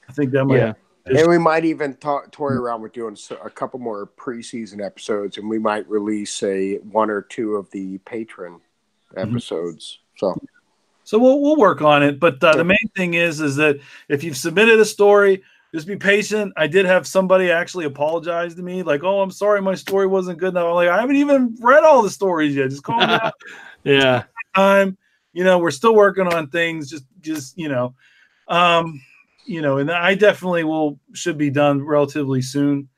I think that might. Yeah. And we might even toy around with doing a couple more preseason episodes, and we might release 1 or 2 of the patron episodes. So we'll work on it. But the main thing is that if you've submitted a story, just be patient. I did have somebody actually apologize to me, like, "Oh, I'm sorry, my story wasn't good enough." I'm like, I haven't even read all the stories yet. Just calm down. Yeah. Time, we're still working on things. Just and I definitely should be done relatively soon.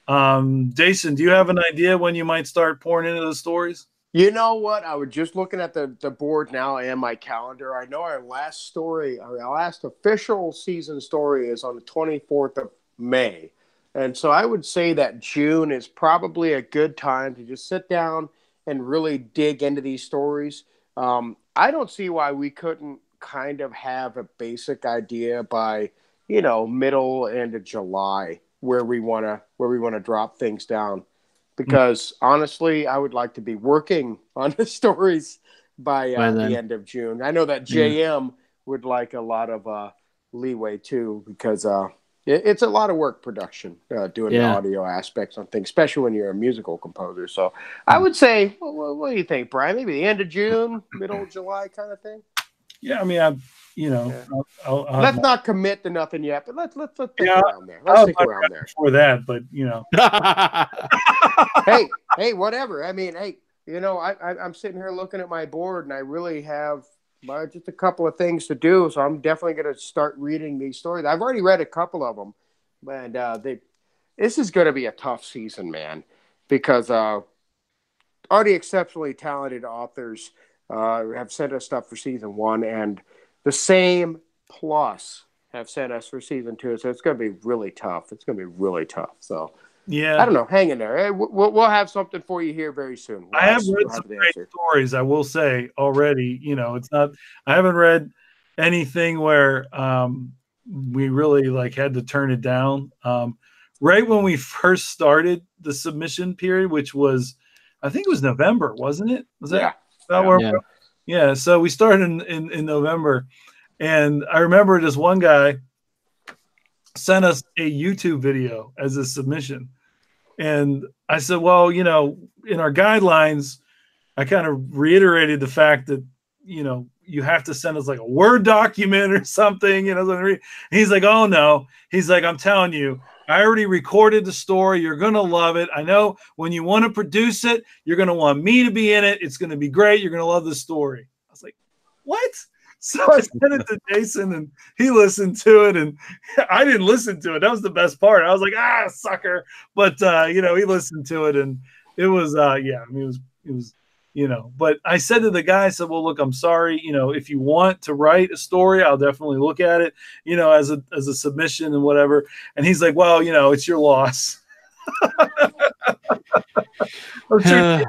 Jason, do you have an idea when you might start pouring into the stories? You know what? I was just looking at the board now and my calendar. I know our last official season story is on the 24th of May. And so I would say that June is probably a good time to just sit down and really dig into these stories. I don't see why we couldn't kind of have a basic idea by, middle end of July where we want to drop things down. Because honestly, I would like to be working on the stories by the end of June. I know that JM would like a lot of leeway too, because it's a lot of work production doing the audio aspects on things, especially when you're a musical composer. So I would say, what do you think, Brian? Maybe the end of June, middle of July kind of thing? Yeah, I mean, I'll let's not commit to nothing yet, but let's think around there. Let's think around there. For that, but hey, whatever. I mean, I'm sitting here looking at my board, and I really have just a couple of things to do. So I'm definitely going to start reading these stories. I've already read a couple of them, and this is going to be a tough season, man, because already exceptionally talented authors have sent us stuff for season 1, and the same plus have sent us for season 2. So it's going to be really tough. So yeah, I don't know. Hang in there. We'll have something for you here very soon. I have read some great stories, I will say already. It's not. I haven't read anything where we really had to turn it down. Right when we first started the submission period, which was, I think it was November, wasn't it? Was that about where? Yeah. So we started in November, and I remember this one guy sent us a YouTube video as a submission. And I said, well, in our guidelines, I kind of reiterated the fact that, you have to send us like a Word document or something. And he's like, oh, no. He's like, I'm telling you, I already recorded the story. You're going to love it. I know when you want to produce it, you're going to want me to be in it. It's going to be great. You're going to love the story. I was like, what? So I sent it to Jason, and he listened to it, and I didn't listen to it. That was the best part. I was like, sucker. But, he listened to it, and it was, it was, but I said to the guy, I said, well, look, I'm sorry. If you want to write a story, I'll definitely look at it, as a submission and whatever. And he's like, well, it's your loss. I'm sure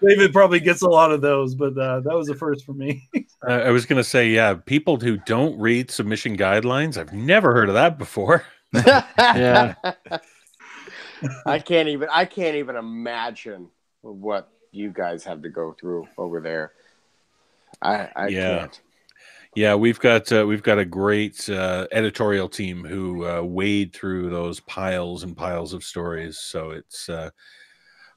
David probably gets a lot of those, but that was the first for me. I was going to say, people who don't read submission guidelines, I've never heard of that before. Yeah. I can't even imagine what you guys have to go through over there. I can't. Yeah, we've got a great editorial team who wade through those piles and piles of stories. So it's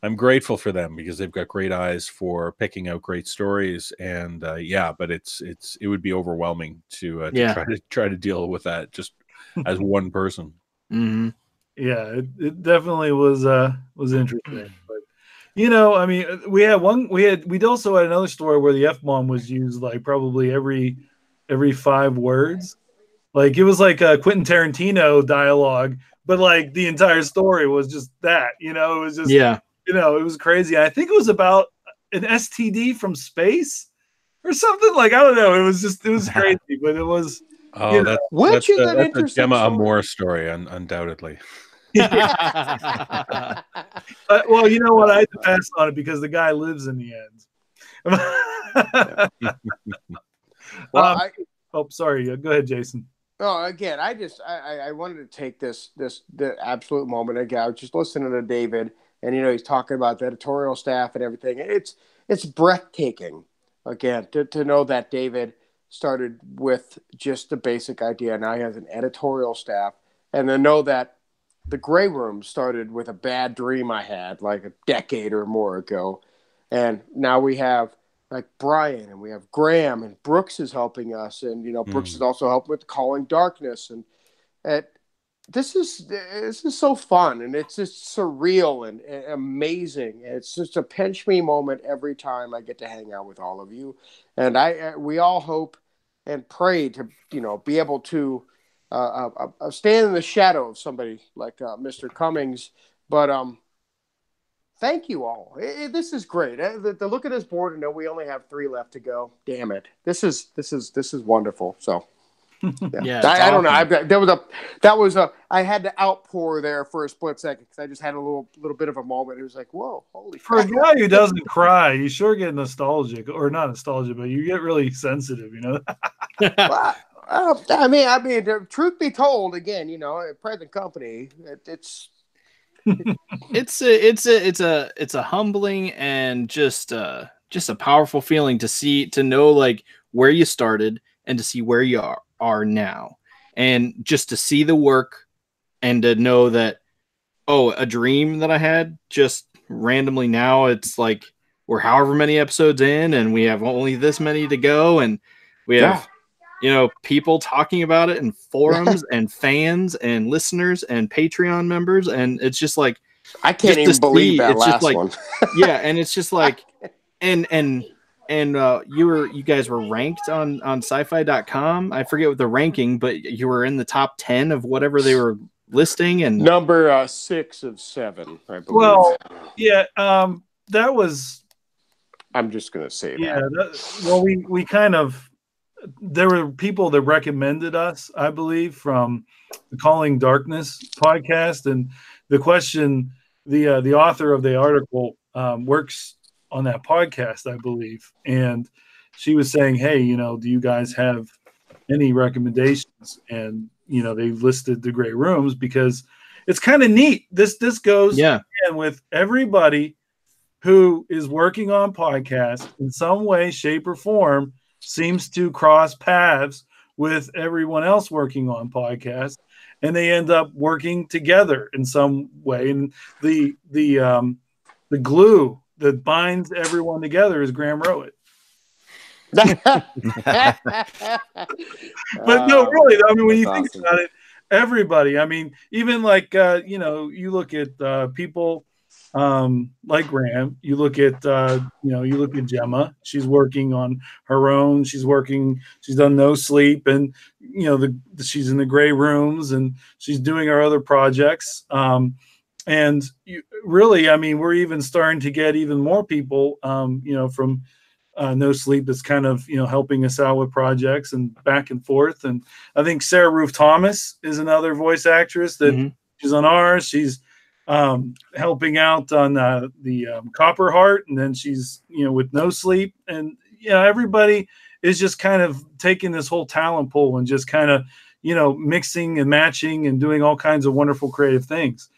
I'm grateful for them because they've got great eyes for picking out great stories. And but it would be overwhelming to try to deal with that just as one person. Mm-hmm. Yeah, it definitely was interesting. But I mean, we'd also had another story where the F-bomb was used like probably every 5 words. Like it was like a Quentin Tarantino dialogue, but like the entire story was just that, it was just, it was crazy. I think it was about an STD from space or something. Like, I don't know. It was crazy, but it was. Oh, that's a Gemma Amore story, undoubtedly. Well, you know what? I had to pass on it because the guy lives in the end. Well, sorry. Go ahead, Jason. Oh, again, I wanted to take the absolute moment. Again, I was just listening to David, and he's talking about the editorial staff and everything. It's breathtaking, again, to know that David started with just the basic idea. Now he has an editorial staff, and to know that the Grey Room started with a bad dream I had like a decade or more ago, and now we have like Brian, and we have Graham, and Brooks is helping us, and Brooks is also helping with Calling Darkness, and this is so fun, and it's just surreal and amazing. It's just a pinch me moment every time I get to hang out with all of you, and we all hope and pray to be able to stand in the shadow of somebody like Mr. Cummings. But thank you all. This is great. The look at this board and know we only have 3 left to go. Damn it! This is wonderful. So. Yeah, I don't know. I had to outpour there for a split second because I just had a little bit of a moment. It was like, whoa, holy For a crap. guy who doesn't cry, you sure get nostalgic, or not nostalgic, but you get really sensitive, Well, I mean, truth be told, again, present company, it's it's a humbling and just a powerful feeling to know like where you started and to see where you are now, and just to see the work and to know that, oh, a dream that I had just randomly now it's like we're however many episodes in and we have only this many to go, and we have people talking about it in forums and fans and listeners and Patreon members, and it's just like I can't even believe that it's last just like, one. yeah, and it's just like and you guys were ranked on sci-fi.com. I forget what the ranking, but you were in the top 10 of whatever they were listing, and number 6 of 7, I believe. Well, yeah, that was. I'm just gonna say that. We kind of. There were people that recommended us, I believe, from the Calling Darkness podcast, and the question, the author of the article works on that podcast, I believe, and she was saying, hey, do you guys have any recommendations? And they listed the Gray Rooms because it's kind of neat. This goes with everybody who is working on podcasts in some way, shape, or form, seems to cross paths with everyone else working on podcasts, and they end up working together in some way. And the glue that binds everyone together is Graham Rowett. But no, really, I mean, when you think about it, everybody, I mean, even like you look at people like Graham, you look at Gemma, she's working on her own, she's done No Sleep, and she's in the Gray Rooms, and she's doing her other projects, and really, I mean, we're even starting to get even more people from No Sleep that's kind of helping us out with projects and back and forth. And I think Sarah Ruth Thomas is another voice actress that she's on ours. She's helping out on the Copper Heart, and then she's with No Sleep, and everybody is just kind of taking this whole talent pool and just kind of mixing and matching and doing all kinds of wonderful creative things.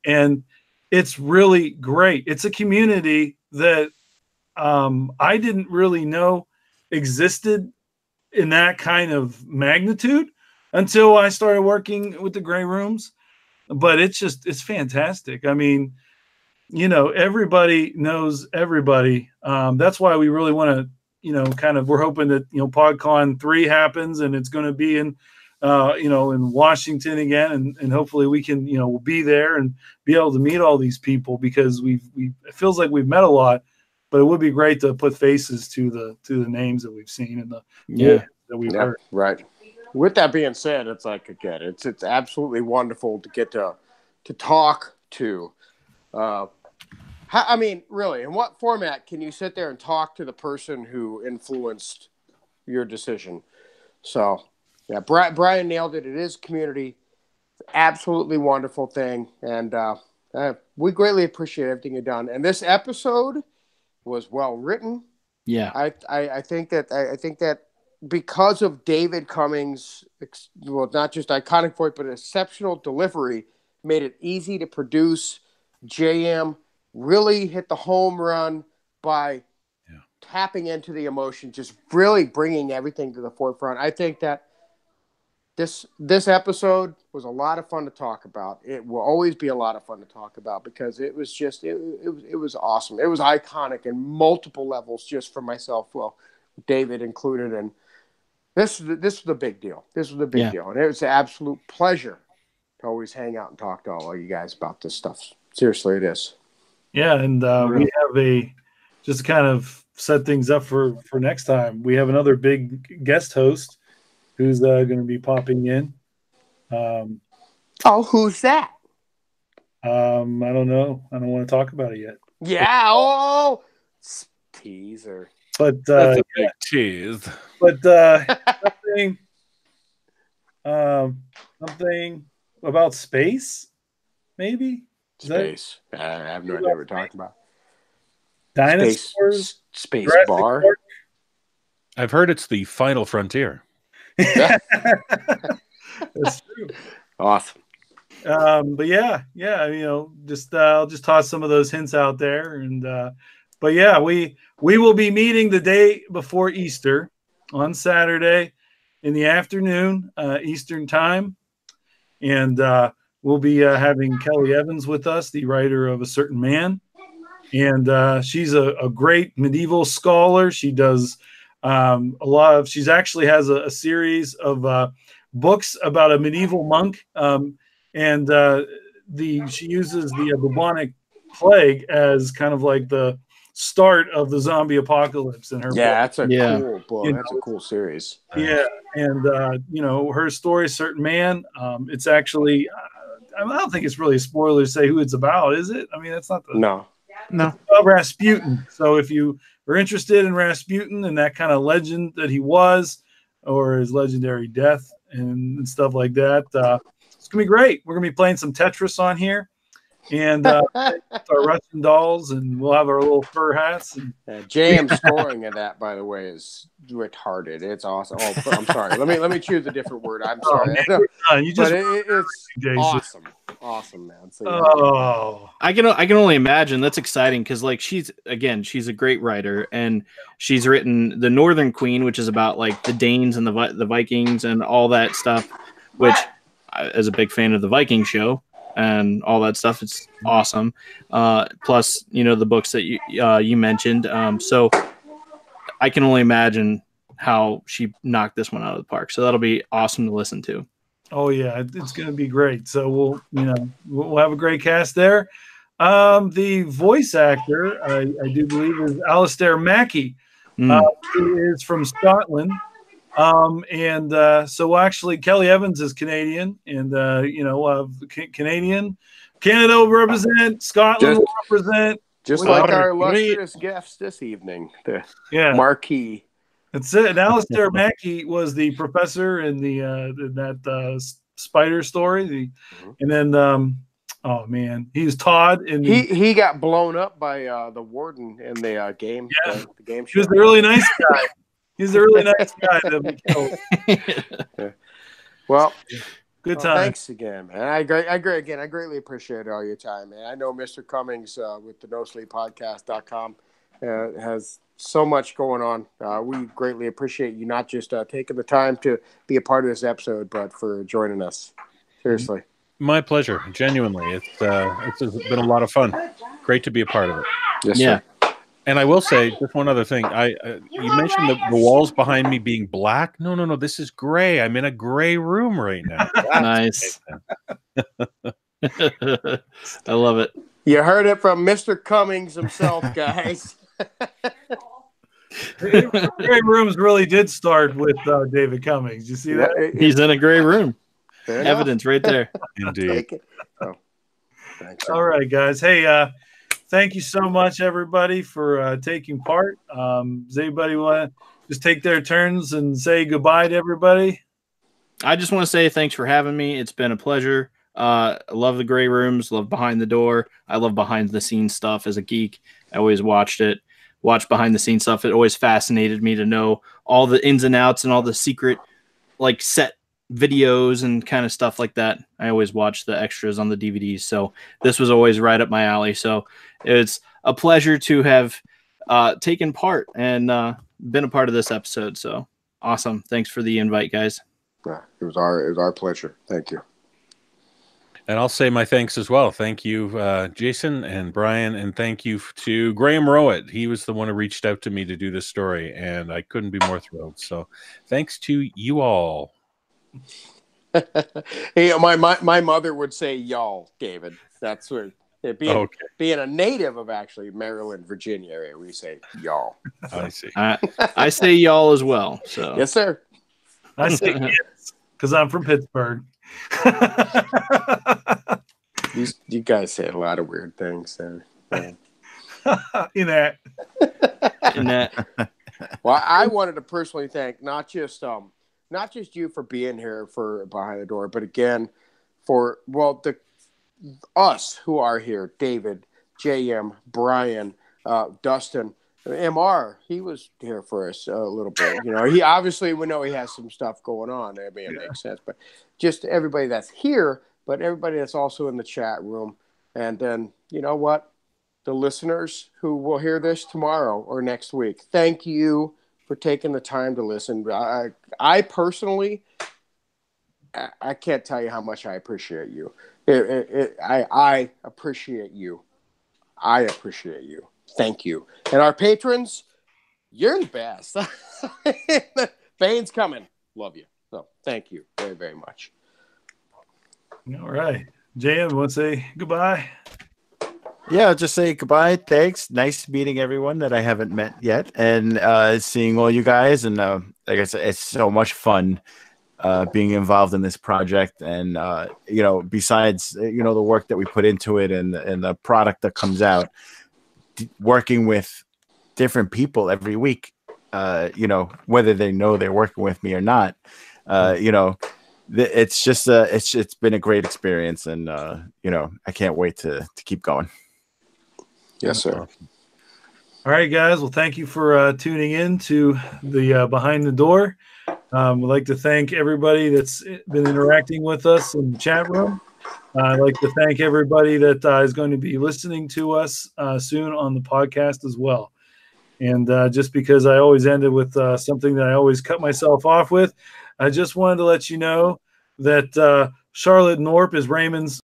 And it's really great. It's a community that I didn't really know existed in that kind of magnitude until I started working with the Gray Rooms. But it's fantastic. I mean, everybody knows everybody. That's why we really want to, we're hoping that, PodCon 3 happens, and it's going to be in Washington again. And hopefully we can, we'll be there and be able to meet all these people, because it feels like we've met a lot, but it would be great to put faces to the names that we've seen and that we've heard. Right. With that being said, it's like, again, it's absolutely wonderful to get to talk to. I mean, really, in what format can you sit there and talk to the person who influenced your decision? So, yeah, Brian nailed it. It is community. Absolutely wonderful thing. And we greatly appreciate everything you've done. And this episode was well written. Yeah. I think that because of David Cummings, well, not just iconic voice, but exceptional delivery, made it easy to produce. JM really hit the home run by tapping into the emotion, just really bringing everything to the forefront. I think that this episode was a lot of fun to talk about. It will always be a lot of fun to talk about, because it was just it was awesome. It was iconic in multiple levels, just for myself. Well, David included, and this was a big deal. This was a big deal, and it was an absolute pleasure always hang out and talk to all of you guys about this stuff. Seriously, it is. Yeah, and we have just to kind of set things up for next time. We have another big guest host who's going to be popping in. Who's that? I don't know. I don't want to talk about it yet. Yeah. Teaser. But That's a big tease. But something about space, maybe. Space. I have no idea what we're talking about. Dinosaurs. Space Jurassic bar. Park? I've heard it's the final frontier. That's true. Awesome. But yeah, just I'll just toss some of those hints out there, and but yeah, we will be meeting the day before Easter on Saturday in the afternoon, Eastern time, and we'll be having Kelly Evans with us, the writer of A Certain Man, and she's a great medieval scholar. She does she's actually has a series of books about a medieval monk. And she uses the bubonic plague as kind of like the start of the zombie apocalypse in her book. That's a cool book. That's a cool series. Yeah, and her story, Certain Man. It's actually, I don't think it's really a spoiler to say who it's about, is it? I mean, that's not the no. It's about Rasputin. So if you are interested in Rasputin and that kind of legend that he was, or his legendary death and stuff like that. It's going to be great. We're going to be playing some Tetris on here and our Russian dolls, and we'll have our little fur hats. And JM's scoring of that, by the way, is retarded. It's awesome. Oh, I'm sorry. Let me choose a different word. I'm sorry. It's awesome. Awesome, man. So, yeah. I can only imagine. That's exciting because like she's a great writer, and she's written The Northern Queen, which is about like the Danes and the Vikings and all that stuff, which as a big fan of the Viking show and all that stuff, it's awesome. Plus, the books that you mentioned. So I can only imagine how she knocked this one out of the park. So that'll be awesome to listen to. Oh yeah, it's going to be great. So we'll have a great cast there. The voice actor, I do believe, is Alistair Mackey, who is from Scotland. So actually Kelly Evans is Canadian, and we'll have Canada will represent, Scotland will represent, just like our illustrious guests this evening, the marquee. That's it. And Alistair Mackey was the professor in that spider story. And then oh man, he was Todd in he got blown up by the warden in the game. Yeah, the game show. He was a really nice guy. He's a really nice guy that we killed. Yeah. Well, good time. Thanks again, man. I greatly appreciate all your time, man. I know Mr. Cummings with the NoSleepPodcast.com has so much going on. We greatly appreciate you not just taking the time to be a part of this episode, but for joining us. Seriously. My pleasure. Genuinely. It's been a lot of fun. Great to be a part of it. Yes, sir. And I will say just one other thing. You mentioned the walls behind me being black. No. This is gray. I'm in a gray room right now. Nice. I love it. You heard it from Mr. Cummings himself, guys. Gray rooms really did start with David Cummings. You see that? He's in a gray room. Evidence right there. Indeed. Thanks. All right, guys. Hey, thank you so much, everybody, for taking part. Does anybody want to just take their turns and say goodbye to everybody? I just want to say thanks for having me. It's been a pleasure. I love the gray rooms, love behind the door. I love behind the scenes stuff as a geek. I always watched behind the scenes stuff. It always fascinated me to know all the ins and outs and all the secret like set videos and kind of stuff like that. I always watched the extras on the DVDs. So this was always right up my alley. So it's a pleasure to have taken part and been a part of this episode. So awesome. Thanks for the invite, guys. It was our pleasure. Thank you. And I'll say my thanks as well. Thank you, Jason and Brian, and thank you to Graham Rowett. He was the one who reached out to me to do this story, and I couldn't be more thrilled. So thanks to you all. Hey, my mother would say y'all, David. That's what being a native of actually Maryland, Virginia area, we say y'all. I see. I say y'all as well. So Yes, sir. I say yes because I'm from Pittsburgh. You guys say a lot of weird things there. In that. Well, I wanted to personally thank not just you for being here for Behind the Door, but again for us who are here, David, JM, Brian, Dustin, MR. He was here for us a little bit. You know, he obviously we know he has some stuff going on. I mean, it makes sense, but just everybody that's here, but everybody that's also in the chat room, and then you know what. The listeners who will hear this tomorrow or next week, thank you for taking the time to listen. I personally, I can't tell you how much I appreciate you. I appreciate you. I appreciate you. Thank you. And our patrons, you're the best. Bane's coming. Love you. So thank you very, very much. All right. JM, want to say goodbye? Yeah, I'll just say goodbye. Thanks. Nice meeting everyone that I haven't met yet, and seeing all you guys. And like I said, it's so much fun being involved in this project. And you know, besides the work that we put into it and the product that comes out, working with different people every week. Whether they know they're working with me or not. It's just it's been a great experience, and I can't wait to keep going. Yes, sir. All right, guys. Well, thank you for tuning in to the Behind the Door. We'd like to thank everybody that's been interacting with us in the chat room. I'd like to thank everybody that is going to be listening to us soon on the podcast as well. And just because I always ended with something that I always cut myself off with, I just wanted to let you know that Charlotte Norp is Raymond's